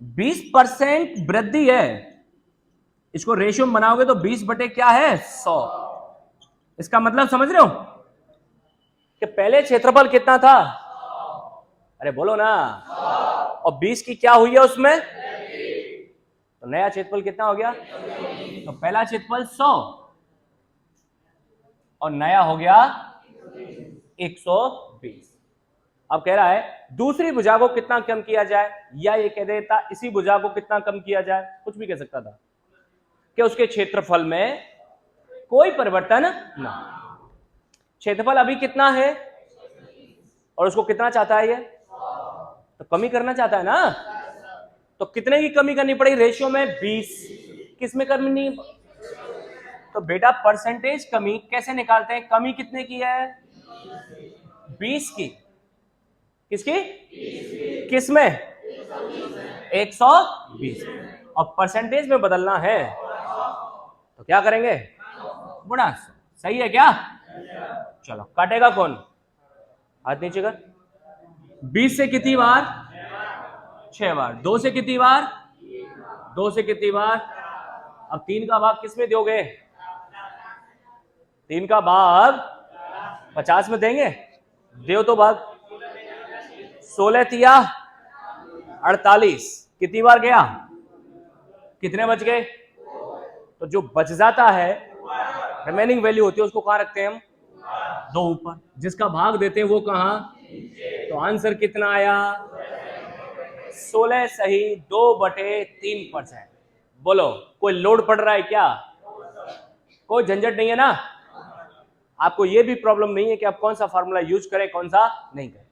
20% वृद्धि है। इसको रेशियो में बनाओगे तो 20 बटे क्या है? 100। इसका मतलब समझ रहे हो कि पहले क्षेत्रफल कितना था? अरे बोलो ना। और 20 की क्या हुई है उसमें? तो नया क्षेत्रफल कितना हो गया? तो पहला क्षेत्रफल 100 और नया हो गया 120। अब कह रहा है दूसरी भुजा को कितना कम किया जाए, या ये कह देता इसी भुजा को कितना कम किया जाए, कुछ भी कह सकता था, कि उसके क्षेत्रफल में कोई परिवर्तन ना। क्षेत्रफल अभी कितना है और उसको कितना चाहता है? ये तो कमी करना चाहता है ना। तो कितने की कमी करनी पड़ेगी? रेशियो में 20। किस में कमी? तो बेटा परसेंटेज कमी कैसे निकालते हैं? कमी कितने की है? 20 की। किसकी? किस में? 120। और परसेंटेज में बदलना है तो क्या करेंगे? गुणा 100। सही है क्या? चलो काटेगा कौन? हाथ नीचे कर। 20 से कितनी बार? 6 बार। 2 से कितनी बार? 2 से कितनी बार? अब 3 का भाग किस में दोगे? 3 का भाग 50 में देंगे। दो तो भाग 16 तिया 48। कितनी बार गया? कितने बच गए? तो जो बच जाता है, रिमेनिंग वैल्यू होती है, उसको कहां रखते हैं हम? 2 ऊपर। जिसका भाग देते हैं वो कहां? तो आंसर कितना आया? 16 सही 2/3%। बोलो कोई लोड पड़ रहा है क्या? कोई झंझट नहीं है ना। आपको ये भी प्रॉब्लम नहीं है कि आप कौन सा फार्मूला यूज करें कौन सा नहीं करें।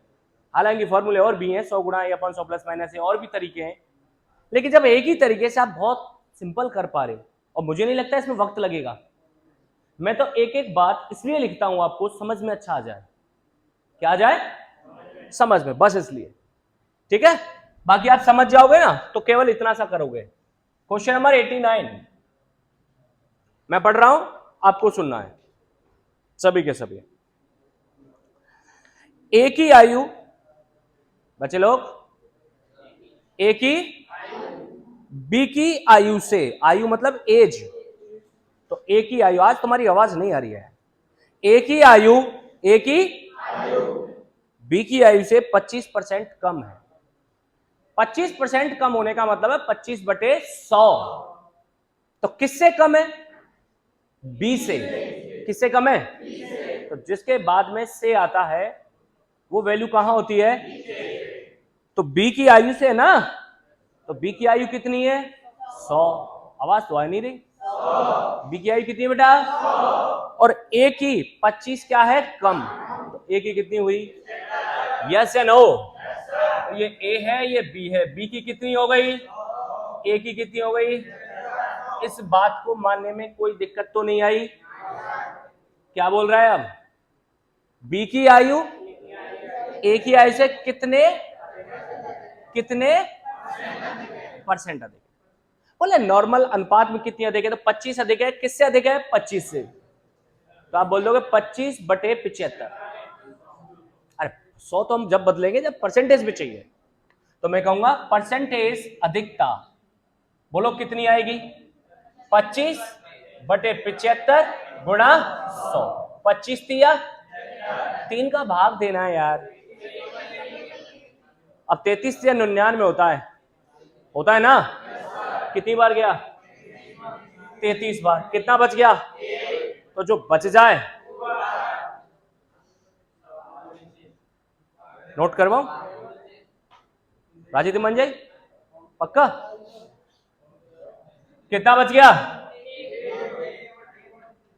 हालांकि फॉर्मूले और भी हैं, 100 गुणा या 500 प्लस माइनस है, और भी तरीके हैं। लेकिन जब एक ही तरीके से आप बहुत सिंपल कर पा रहे हो, और मुझे नहीं लगता इसमें वक्त लगेगा, मैं तो एक एक बात इसलिए लिखता हूं आपको समझ में अच्छा आ जाए। क्या आ जाए? समझ में, बस इसलिए। ठीक है, बाकी आप समझ जाओगे ना तो केवल इतना सा करोगे। क्वेश्चन नंबर 89 मैं पढ़ रहा हूं, आपको सुनना है सभी के सभी। एक ही आयु, बच्चे लोग, एक ही बी की आयु से, आयु मतलब एज, तो एक ही आयु, आज तुम्हारी आवाज नहीं आ रही है, एक ही आयु, एक ही बी की आयु से 25% कम है। 25% कम होने का मतलब है 25/100। तो किससे कम है? बी से। किससे कम है? तो जिसके बाद में से आता है वो वैल्यू कहां होती है? तो बी की आयु से ना, तो बी की आयु कितनी है? 100। आवाज तो आ नहीं रही। बी की आई कितनी बेटा, और ए की 25 क्या है कम, तो ए की कितनी हुई, यस या नो, ये ए है ये बी है, बी की कितनी हो गई, ए की कितनी हो गई, इस बात को मानने में कोई दिक्कत तो नहीं आई, क्या बोल रहा है अब, बी की आयु ए की आयु से कितने कितने परसेंट अधिक, बोले नॉर्मल अनुपात में कितनी अधिक है, तो 25 अधिक है, किससे अधिक है, 25 से, तो आप बोल दोगे 25/75, अरे 100 तो हम जब बदलेंगे जब परसेंटेज में चाहिए, तो मैं कहूंगा परसेंटेज अधिकता, बोलो कितनी आएगी, 25/75 गुणा 100, 25 दिया, 3 का भाग देना है यार, अब 33 या 99 होता है ना, कितनी बार गया, 33 बार, कितना बच गया, तो जो बच जाए, नोट करवाओ, राजी मन जाए पक्का, कितना बच गया,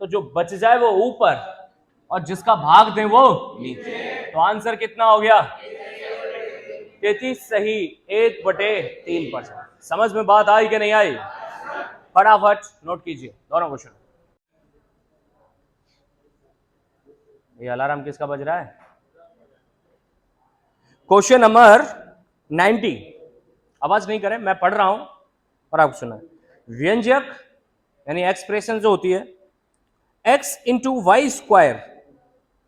तो जो बच जाए वो ऊपर और जिसका भाग दें वो नीचे, तो आंसर कितना हो गया, 33 सही, 1/3%। समझ में बात आई कि नहीं आई, फटाफट नोट कीजिए दोनों क्वेश्चन। ये अलार्म किसका बज रहा है, क्वेश्चन नंबर 90, आवाज नहीं करें, मैं पढ़ रहा हूं और आपको सुना, व्यंजक यानी एक्सप्रेशन जो होती है x into Y square,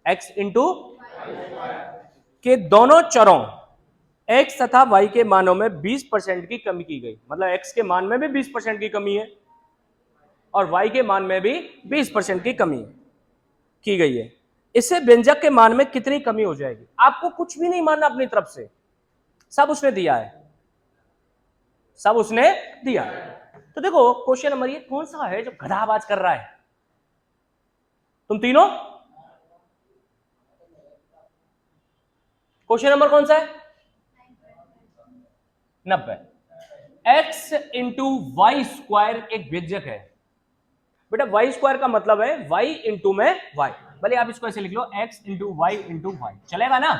x into के दोनों चरों x तथा y के मानों में 20% की कमी की गई, मतलब x के मान में भी 20% की कमी है और y के मान में भी 20% की कमी की गई है, इससे व्यंजक के मान में कितनी कमी हो जाएगी, आपको कुछ भी नहीं मानना अपनी तरफ से, सब उसने दिया है, सब उसने दिया है। तो देखो क्वेश्चन नंबर ये कौन सा है जो गधा आवाज कर रहा है, तुम तीनों, क्वेश्चन नंबर कौन सा है, 90, x इंटू वाई स्क्वायर एक व्यंजक है बेटा, वाई स्क्वायर का मतलब है y इंटू में y, भले आप इसको ऐसे लिख लो x into Y into Y, चलेगा ना,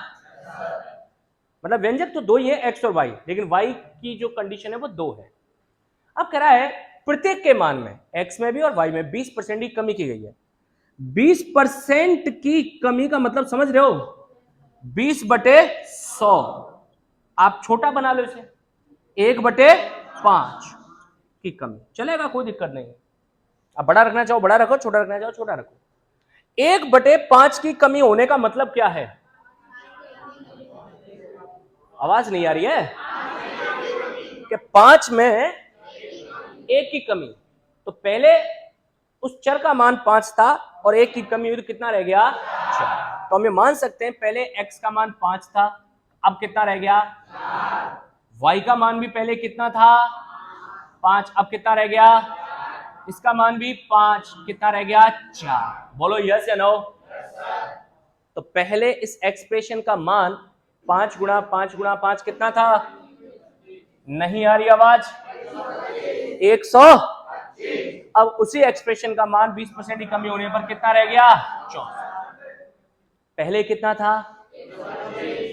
मतलब व्यंजक तो दो ही है x और y, लेकिन y की जो कंडीशन है वो 2 है। अब कह रहा है प्रत्येक के मान में x में भी और y में 20% की कमी की गई है, 20% की कमी का मतलब समझ रहे हो, 20/100, आप छोटा बना लो इसे, 1/5 की कमी, चलेगा कोई दिक्कत नहीं है, आप बड़ा रखना चाहो बड़ा रखो, छोटा रखना चाहो छोटा रखो, 1/5 की कमी होने का मतलब क्या है, आवाज नहीं आ रही है, कि 5 में 1 की कमी, तो पहले उस चर का मान 5 था और 1 की कमी हुई तो कितना रह गया 6, तो हम ये मान सकते हैं पहले x का मान 5 था, अब कितना रह गया 4, y का मान भी पहले कितना था 5, अब कितना रह गया, इसका मान भी 5, कितना रह गया 4, बोलो यस या नो, तो पहले इस एक्सप्रेशन का मान 5 गुणा 5 गुणा 5 कितना था, नहीं आ रही आवाज, 100, अब उसी एक्सप्रेशन का मान 20% की कमी होने पर कितना रह गया 64, पहले कितना था,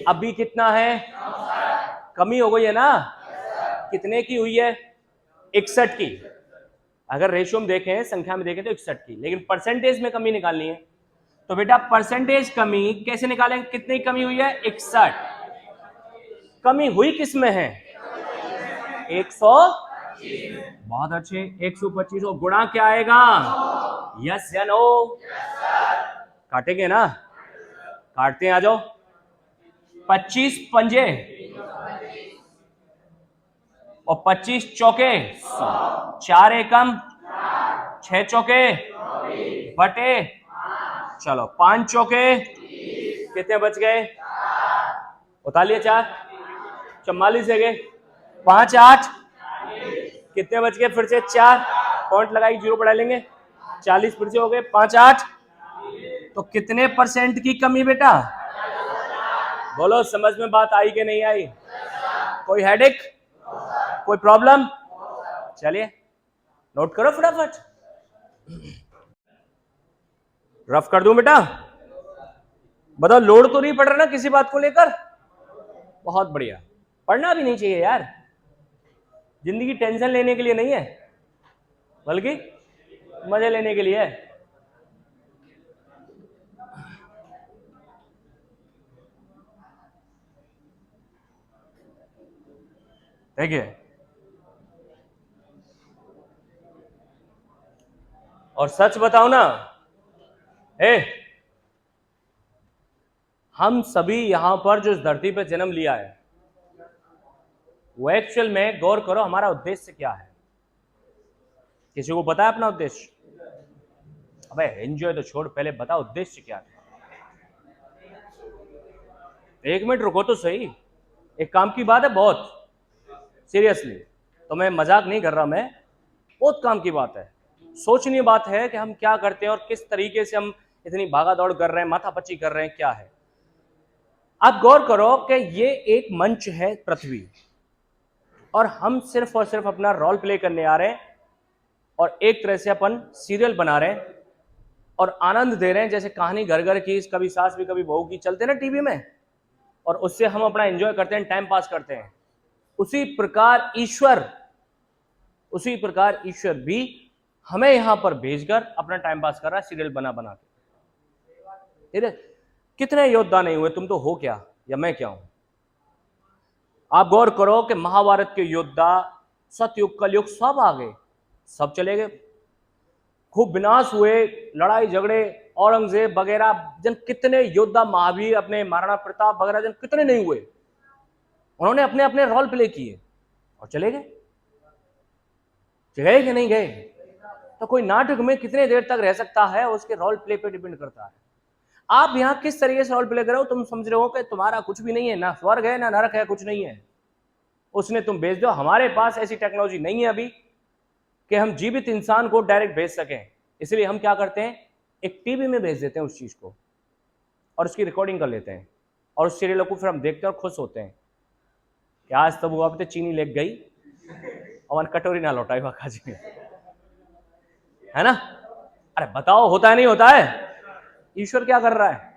अभी कितना है, कमी हो गई है ना, कितने की हुई है 61 की, अगर रेशियो में देखें संख्या में देखें तो 61 की, लेकिन परसेंटेज में कमी निकालनी है, तो बेटा परसेंटेज कमी कैसे निकालेंगे, कितनी कमी हुई है 61, कमी हुई किस में है 100, बहुत अच्छे, 125 और गुणा क्या आएगा, यस या नो, काटेंगे ना, काटते हैं, आ जाओ, 25 पंजे और 25 चौके 4 एकम, 6 चौके बटे, चलो 5 चौके, कितने बच गए, उतार लिए 4, 44 है गए, 5 8, कितने बच गए, फिर से 4 पॉइंट लगाई, 0 बढ़ा लेंगे, 40 फिर से हो गए, 5 8, तो कितने परसेंट की कमी बेटा, बोलो समझ में बात आई कि नहीं आई, कोई हेडेक, कोई प्रॉब्लम, चलिए नोट करो फटाफट, रफ कर दूं बेटा? बताओ, लोड तो नहीं पड़ रहा ना किसी बात को लेकर? बहुत बढ़िया। पढ़ना भी नहीं चाहिए यार, जिंदगी टेंशन लेने के लिए नहीं है, बल्कि मजे लेने के लिए है। देखिए, और सच बताओ ना, हम सभी यहां पर जो इस धरती पर जन्म लिया है, वो एक्चुअल में गौर करो हमारा उद्देश्य क्या है? किसी को पता है अपना उद्देश्य? अबे एंजॉय तो छोड़, पहले बता उद्देश्य क्या था। 1 मिनट रुको तो सही, एक काम की बात है, बहुत सीरियसली, तो मैं मजाक नहीं कर रहा, मैं बहुत काम की बात है, सोचनीय बात है कि हम क्या करते हैं और किस तरीके से हम इतनी भागा दौड़ कर रहे हैं, माथापच्ची कर रहे हैं, क्या है। आप गौर करो कि ये एक मंच है पृथ्वी, और हम सिर्फ और सिर्फ अपना रोल प्ले करने आ रहे हैं, और एक तरह से अपन सीरियल बना रहे हैं और आनंद दे रहे हैं, जैसे कहानी घर घर की, कभी सास भी कभी बहू की चलते ना टीवी में, और उससे हम अपना एंजॉय करते हैं, टाइम पास करते हैं। उसी प्रकार ईश्वर भी हमें यहां पर भेजकर अपना टाइम पास कर रहा है, सीरियल बना बना के। कितने योद्धा नहीं हुए, तुम तो हो क्या या मैं क्या हूं? आप गौर करो कि महाभारत के योद्धा, सतयुग कलयुग सब आ गए, सब चले गए, खूब विनाश हुए, लड़ाई झगड़े, औरंगजेब वगैरह जन, कितने योद्धा, महावीर, अपने महाराणा प्रताप वगैरह जन कितने नहीं हुए, उन्होंने अपने अपने रोल प्ले किए और चले गए। गए कि नहीं गए? तो कोई नाटक में कितने देर तक रह सकता है, उसके रोल प्ले पे डिपेंड करता है। आप यहां किस तरीके से रोल प्ले करो, तुम समझ रहे हो कि तुम्हारा कुछ भी नहीं है, ना स्वर्ग है ना नरक है, कुछ नहीं है, उसने तुम भेज दो। हमारे पास ऐसी टेक्नोलॉजी नहीं है अभी कि हम जीवित इंसान को डायरेक्ट भेज सकें, इसलिए हम क्या करते हैं, एक टीवी में भेज देते हैं उस चीज को, और उसकी रिकॉर्डिंग कर लेते हैं, और उस सीरियल को फिर हम देखते हैं और खुश होते हैं कि आज तब वो अब चीनी लेक गई और कटोरी ना लौटाई वाका जी, है ना? अरे बताओ, होता है नहीं होता है? ईश्वर क्या कर रहा है?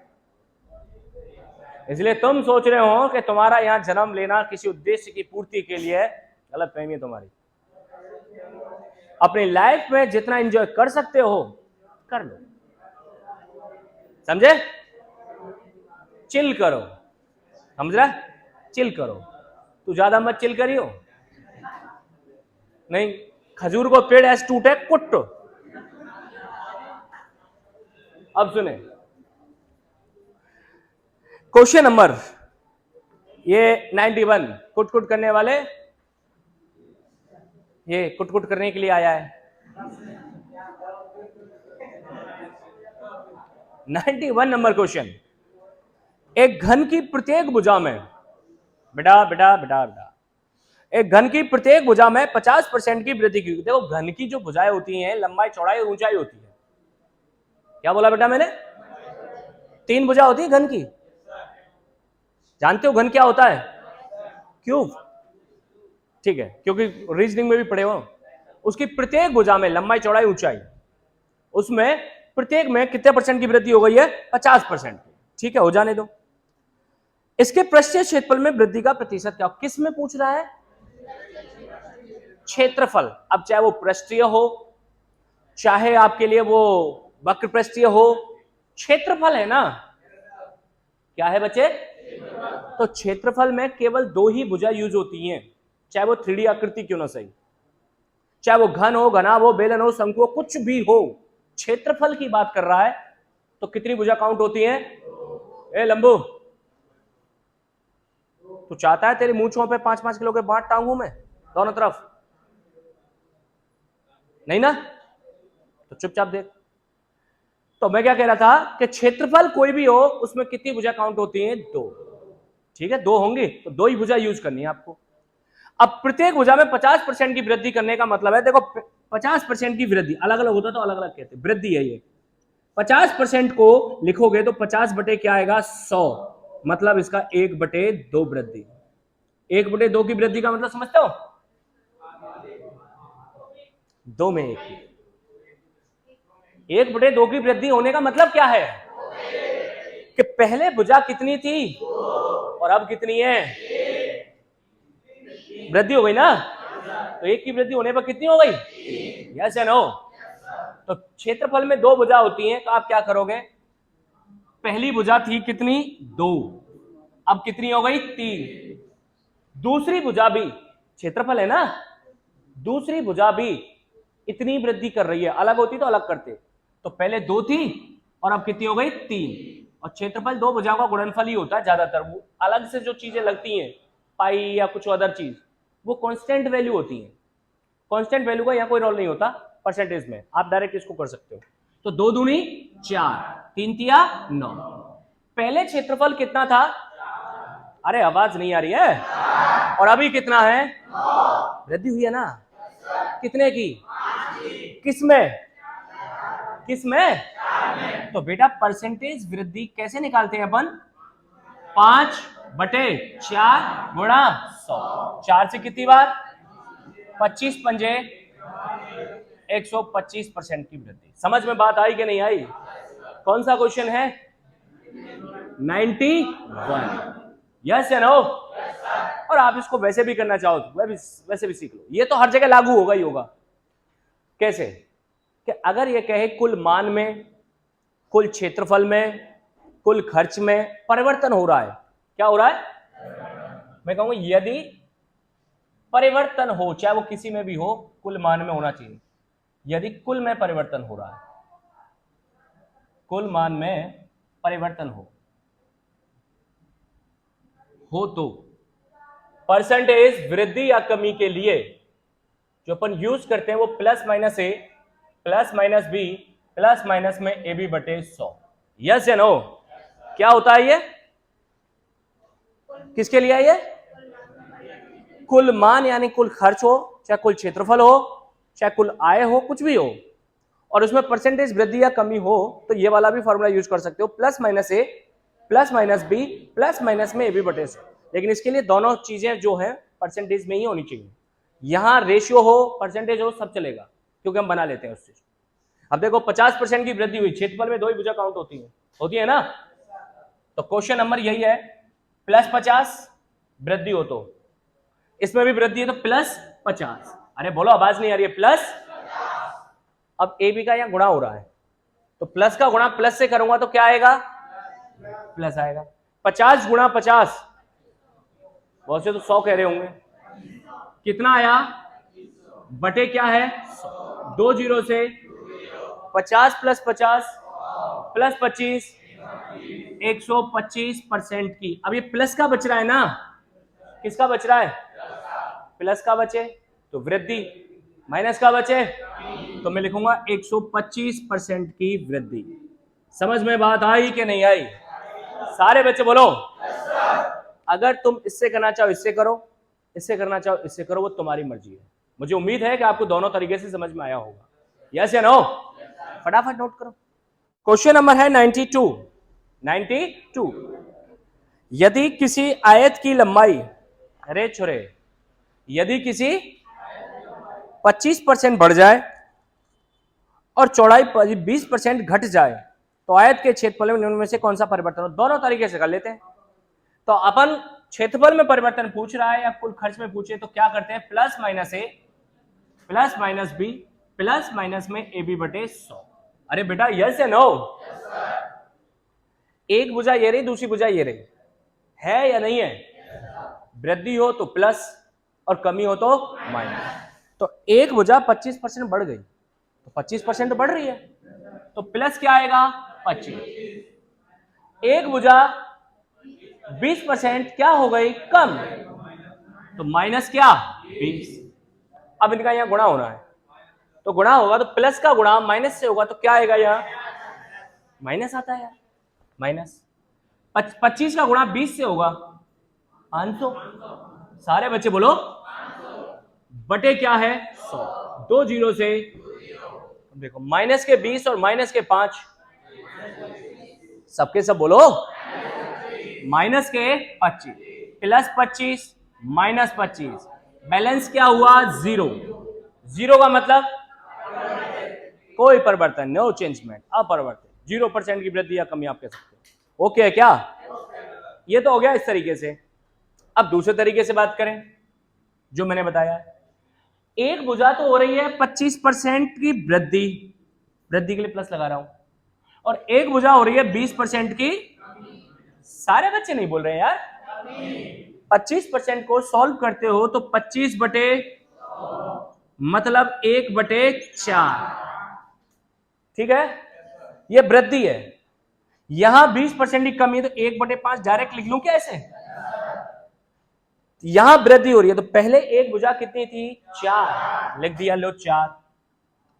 इसलिए तुम सोच रहे हो कि तुम्हारा यहां जन्म लेना किसी उद्देश्य की पूर्ति के लिए है, गलत फहमी है तुम्हारी। अपनी लाइफ में जितना एंजॉय कर सकते हो कर लो, समझे? चिल करो, समझ रहा? चिल करो, तू ज्यादा मत चिल करियो, नहीं खजूर को पेड़ ऐसे टूटे कुट। अब सुने क्वेश्चन नंबर, ये 91 कुट कुट करने वाले, ये कुट कुट करने के लिए आया है। 91 नंबर क्वेश्चन, एक घन की प्रत्येक भुजा में, बेटा बेटा बेटा बेटा, एक घन की प्रत्येक भुजा में 50% की वृद्धि की। देखो, घन की जो भुजाएं होती हैं, लंबाई चौड़ाई और ऊंचाई होती है। क्या बोला बेटा मैंने? 3 भुजा होती है घन की। जानते हो घन क्या होता है? क्यूब, ठीक है, क्योंकि रीजनिंग में भी पढ़े हो। उसकी प्रत्येक भुजा में लंबाई चौड़ाई ऊंचाई, उसमें प्रत्येक में कितने परसेंट की वृद्धि हो गई है? 50%। ठीक है, हो जाने दो। इसके पृष्ठीय क्षेत्रफल में वृद्धि का प्रतिशत क्या? किस में पूछ रहा है? क्षेत्रफल। अब चाहे वो पृष्ठीय हो, चाहे आपके लिए वो वक्र पृष्ठीय हो, क्षेत्रफल है ना। क्या है बच्चे? तो क्षेत्रफल में केवल 2 ही भुजा यूज होती हैं, चाहे वो 3D आकृति क्यों ना सही, चाहे वो घन हो, घनाभ हो, बेलन हो, शंकु हो, कुछ भी हो, क्षेत्रफल की बात कर रहा है। तो कितनी भुजा काउंट होती है? ए लंबू, तू चाहता है तेरी मूंछों पे 5-5 किलो के बांट टांगू मैं दोनों तरफ? नहीं ना, तो चुपचाप देख। तो मैं क्या कह रहा था कि क्षेत्रफल कोई भी हो, उसमें कितनी भुजा काउंट होती है? 2। ठीक है, 2 होंगी, तो 2 ही भुजा यूज करनी है आपको। अब प्रत्येक भुजा में 50% की वृद्धि करने का मतलब है, देखो 50% की वृद्धि, अलग अलग होता तो अलग अलग कहते, वृद्धि है ये। 50% को लिखोगे तो 50 बटे क्या आएगा? 100, मतलब इसका 1/2 वृद्धि। 1/2 की वृद्धि का मतलब समझते हो? 2 में 1। 1/2 की वृद्धि होने का मतलब क्या है कि पहले भुजा कितनी थी और अब कितनी है, वृद्धि हो गई ना। तो 1 की वृद्धि होने पर कितनी हो गई, यस या नो। तो क्षेत्रफल में 2 भुजा होती हैं, तो आप क्या करोगे, पहली भुजा थी कितनी 2, अब कितनी हो गई 3। दूसरी भुजा भी, क्षेत्रफल है ना, दूसरी भुजा भी इतनी वृद्धि कर रही है, अलग होती तो अलग करते। तो पहले 2 थी और अब कितनी हो गई 3। और क्षेत्रफल 2 भुजाओं का गुणनफल ही होता है ज्यादातर। वो अलग से जो चीजें लगती हैं, पाई या कुछ अदर चीज, वो कांस्टेंट वैल्यू होती है। कांस्टेंट वैल्यू का यहाँ कोई रोल नहीं होता परसेंटेज में, आप डायरेक्ट इसको कर सकते हो। तो 2 दूनी 4, 3 तिया 9। पहले क्षेत्रफल कितना था, अरे आवाज नहीं आ रही है, और अभी कितना है, वृद्धि हुई है ना, कितने की, किसमें, किसमें, तो बेटा परसेंटेज वृद्धि कैसे निकालते हैं अपन, 5/4 गुणा 100। 4 से कितनी बार, 25 पंजे 125% की वृद्धि। समझ में बात आई कि नहीं आई। कौन सा क्वेश्चन है, 91, यस या नो। और आप इसको वैसे भी करना चाहो तो वैसे भी सीख लो, ये तो हर जगह लागू होगा ही होगा। कैसे, कि अगर ये कहे कुल मान में, कुल क्षेत्रफल में, कुल खर्च में परिवर्तन हो रहा है, क्या हो रहा है, मैं कहूंगा यदि परिवर्तन हो, चाहे वो किसी में भी हो, कुल मान में होना चाहिए। यदि कुल में परिवर्तन हो रहा है, कुल मान में परिवर्तन हो तो परसेंटेज वृद्धि या कमी के लिए जो अपन यूज करते हैं वो plus minus a plus minus b plus minus में ए बी बटे 100, यस या नो। क्या होता है ये, किसके लिए है ये, कुल मान यानी कुल खर्च हो, चाहे कुल क्षेत्रफल हो, चाहे कुल आय हो, कुछ भी हो, और उसमें परसेंटेज वृद्धि या कमी हो, तो ये वाला भी फॉर्मूला यूज कर सकते हो, plus minus a plus minus b plus minus में ए बी बटे 100। लेकिन इसके लिए दोनों चीजें जो है परसेंटेज में ही होनी चाहिए। यहां रेशियो हो, परसेंटेज हो, सब चलेगा, क्योंकि हम बना लेते हैं उससे। अब देखो 50% की वृद्धि हुई, क्षेत्रफल में 2 ही भुजा काउंट होती है ना। तो क्वेश्चन नंबर यही है, +50 वृद्धि हो तो इसमें भी वृद्धि है तो +50। अरे बोलो, आवाज नहीं आ रही है, प्लस। अब ए बी का यहां गुणा हो रहा है, तो प्लस का गुणा प्लस से करूंगा तो क्या आएगा, प्लस आएगा। 50 गुणा 50, बहुत से तो 100 कह रहे होंगे, कितना आया, बटे क्या है 2 जीरो से 50 + 50 + 25 125% की। अब ये प्लस का बच रहा है ना, किसका बच रहा है, प्लस का बचे तो वृद्धि, माइनस का बचे तो मैं लिखूंगा 125% की वृद्धि। समझ में बात आई कि नहीं आई, सारे बच्चे बोलो। अगर तुम इससे करना चाहो इससे करो, इससे करना चाहो इससे करो, वो तुम्हारी मर्जी है। मुझे उम्मीद है कि आपको दोनों तरीके से समझ में आया होगा, यस या नो। फटाफट नोट करो। क्वेश्चन नंबर है 92। यदि किसी आयत की लंबाई, अरे छोरे, यदि किसी 25% बढ़ जाए और चौड़ाई 20% घट जाए तो आयत के क्षेत्रफल में निम्न में से कौन सा परिवर्तन हो। दोनों तरीके से कर लेते हैं। तो अपन क्षेत्रफल में परिवर्तन पूछ रहा है या कुल खर्च में पूछे तो क्या करते हैं, plus minus a plus minus b plus minus में ए बी बटे 100। अरे बेटा यस या नो। एक भुजा ये रही, दूसरी भुजा ये रही, है या नहीं है, वृद्धि हो तो प्लस और कमी हो तो माइनस। तो एक भुजा 25% बढ़ गई तो 25% बढ़ रही है, तो प्लस क्या आएगा 25। एक भुजा 20% क्या हो गई, कम, तो माइनस क्या 20। अब इनका यहां गुणा होना है, तो गुणा होगा तो प्लस का गुणा माइनस से होगा तो क्या आएगा, यहां माइनस आता है यार, माइनस। 25 का गुणा 20 से होगा 500। सारे बच्चे बोलो, बटे क्या है 100, 2 जीरो से देखो माइनस के 20 और माइनस के 5, सबके सब बोलो, माइनस के 25 प्लस 25 माइनस 25, बैलेंस क्या हुआ 0। 0 का मतलब कोई परिवर्तन, नो चेंजमेंट, अपरिवर्तित, 0% की वृद्धि या कमी आप कह सकते हो। ओके है क्या? ये तो हो गया इस तरीके से। अब दूसरे तरीके से बात करें, जो मैंने बताया, एक भुजा तो हो रही है 25% की वृद्धि, वृद्धि के लिए प्लस लगा रहा हूं, और एक भुजा हो रही है 20% की, सारे बच्चे नहीं बोल रहे यार, 25% को सॉल्व करते हो तो 25 बटे मतलब 1/4, ठीक है, ये वृद्धि है। यहां 20% की कमी है तो 1/5 डायरेक्ट लिख लूं क्या ऐसे? यहां वृद्धि हो रही है तो पहले एक भुजा कितनी थी? 4, लिख दिया, लो 4,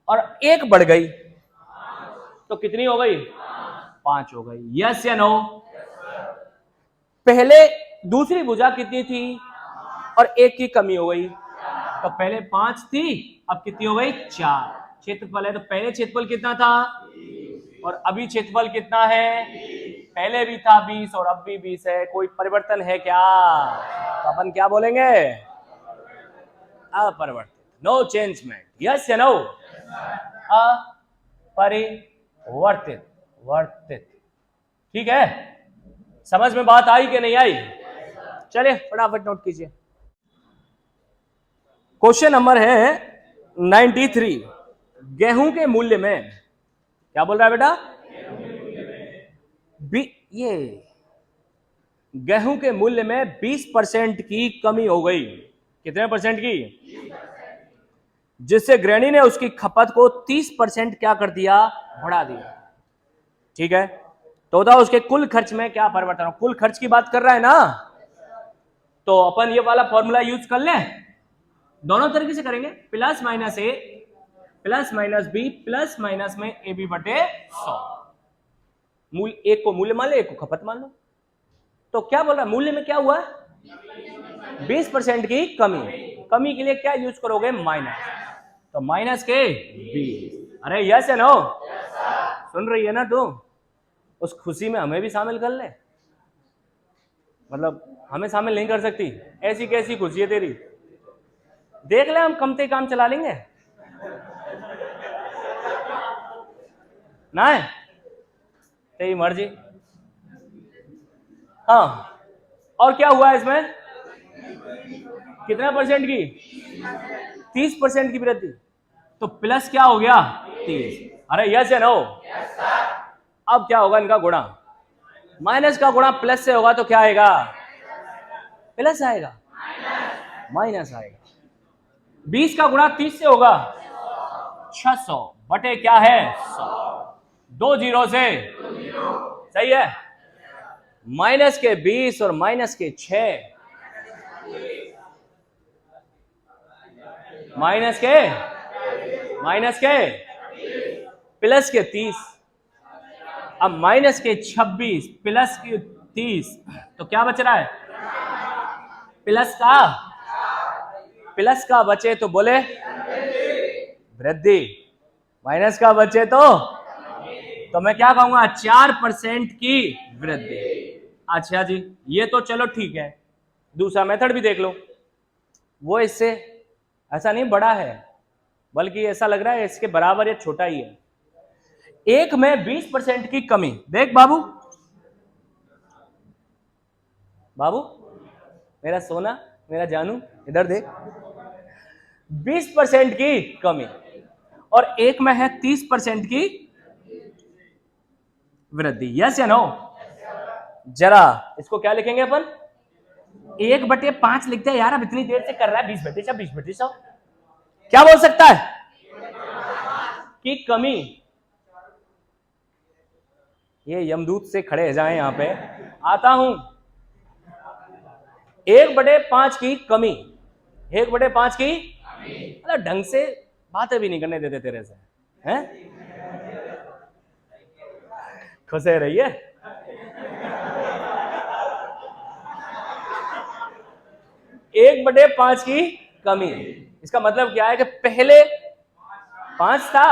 और एक बढ़ गई तो कितनी हो गई? 5 हो गई। यस या नो? पहले दूसरी भुजा कितनी थी और एक की कमी हो गई, तो पहले 5 थी, अब कितनी हो गई? 4। क्षेत्रफल है तो पहले क्षेत्रफल कितना था और अभी क्षेत्रफल कितना है? पहले भी था 20 और अब भी 20 है। कोई परिवर्तन है क्या? तो अपन क्या बोलेंगे? अपरिवर्तित, नो चेंजमेंट। यस या नो? अपरिवर्तित, वर्तित, ठीक है। समझ में बात आई कि नहीं आई? चलिए फटाफट नोट कीजिए। क्वेश्चन नंबर है 93। गेहूं के मूल्य में, क्या बोल रहा है बेटा? ये गेहूं के मूल्य में 20% की कमी हो गई। कितने परसेंट की? जिससे गृहिणी ने उसकी खपत को 30% क्या कर दिया? बढ़ा दिया, ठीक है। तो बताओ उसके कुल खर्च में क्या परिवर्तन हो? कुल खर्च की बात कर रहा है ना, तो अपन ये वाला फॉर्मूला यूज कर लें। दोनों तरीके से करेंगे, plus minus a plus minus b plus minus में ए बी बटे 100। मूल एक को मूल्य मान लो, एक को खपत मान लो। तो क्या बोल रहा है? मूल्य में क्या हुआ? 20% की कमी। कमी के लिए क्या यूज करोगे? माइनस, तो माइनस के 20। अरे यस है नो? सुन रही है ना तू? उस खुशी में हमें भी शामिल कर ले। मतलब हमें शामिल नहीं कर सकती? ऐसी कैसी खुशी है तेरी? देख ले, हम कमते काम चला लेंगे ना, है तेरी मर्जी। हाँ, और क्या हुआ इसमें? कितना परसेंट की? 30% की वृद्धि, तो प्लस क्या हो गया? 30। अरे यस है नो? अब क्या होगा इनका गुणा? माइनस का गुणा प्लस से होगा तो क्या आएगा? प्लस आएगा, माइनस आएगा। 20 का गुणा 30 से होगा 600 बटे क्या है? 100, 2 जीरो से, सही है। माइनस के 20 और माइनस के 6, माइनस के प्लस के 30, अब माइनस के 26 प्लस के 30, तो क्या बच रहा है? प्लस का बचे तो बोले वृद्धि, माइनस का बचे तो मैं क्या कहूंगा? 4% की वृद्धि। अच्छा जी, ये तो चलो ठीक है। दूसरा मेथड भी देख लो, वो इससे ऐसा नहीं बड़ा है, बल्कि ऐसा लग रहा है इसके बराबर या छोटा ही है। एक में 20% की कमी। देख बाबू, बाबू मेरा सोना, मेरा जानू, इधर देख। 20% की कमी और एक में है 30% की वृद्धि। यस या नो? जरा इसको क्या लिखेंगे अपन? 1/5 लिखते हैं यार। अब इतनी देर से कर रहा है 20/100 क्या बोल सकता है? कि कमी। ये यमदूत से खड़े जाएं यहां पे, आता हूं। 1/5 की कमी, 1/5 की, मतलब ढंग से बातें भी नहीं करने देते तेरे से, हैं? खुशे रहिए। 1/5 की कमी, इसका मतलब क्या है कि पहले 5 था,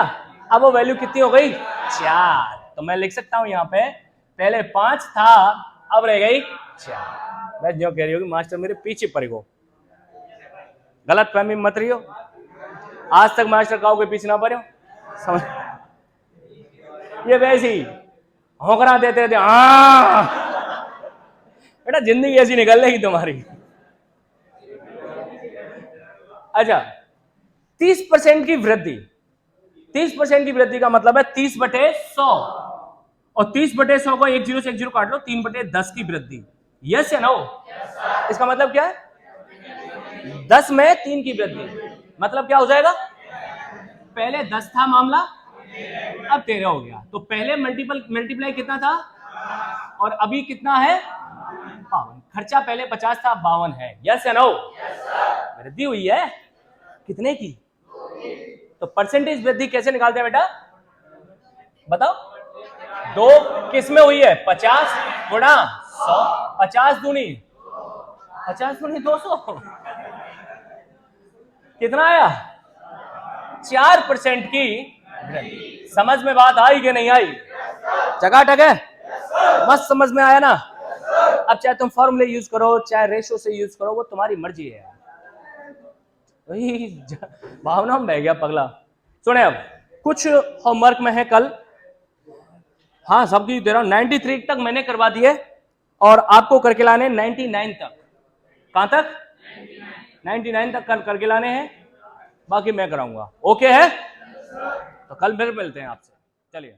अब वो वैल्यू कितनी हो गई? 4। तो मैं लिख सकता हूं यहां पे, पहले 5 था, अब रह गई 4। मैं जो कह रही हूँ कि मास्टर मेरे पीछे पड़ गो, गलत फहमी मत रही हो। आज तक मास्टर काऊ के पीछे ना पड़े हो, समझ? ये वैसे ही होकरा देते थे, हाँ बेटा जिंदगी ऐसी निकल रही तुम्हारी। अच्छा, 30% की वृद्धि, 30% की वृद्धि का मतलब है 30/100, और 30/100 को एक जीरो से एक जीरो काट लो, 3/10 की वृद्धि। यस या नो? इसका मतलब क्या है? 10 में 3 की वृद्धि, मतलब क्या हो जाएगा? पहले 10 था मामला, अब 13 हो गया। तो पहले मल्टीप्लाई कितना था और अभी कितना है? 52। खर्चा पहले 50 था, 52 है। यस या नो? वृद्धि हुई है कितने की? तो परसेंटेज वृद्धि कैसे निकालते हैं बेटा, बताओ? 2 किस में हुई है? 50 गुणा 100, 50 दूनी 200, कितना आया? 4% की वृद्धि। समझ में बात आई कि नहीं आई? चकाटक है, मस्त समझ में आया ना? अब चाहे तुम फॉर्मूले यूज करो, चाहे रेशो से यूज करो, वो तुम्हारी मर्जी है। भावना में बह गया पगला। सुने, अब कुछ होमवर्क में है कल, हाँ सबकी दे रहा हूं, 93 तक मैंने करवा दिए और आपको करके लाने 99 तक। कहां तक? 99 तक कल करके लाने हैं, बाकी मैं कराऊंगा। ओके है? तो कल फिर मिलते हैं आपसे, चलिए।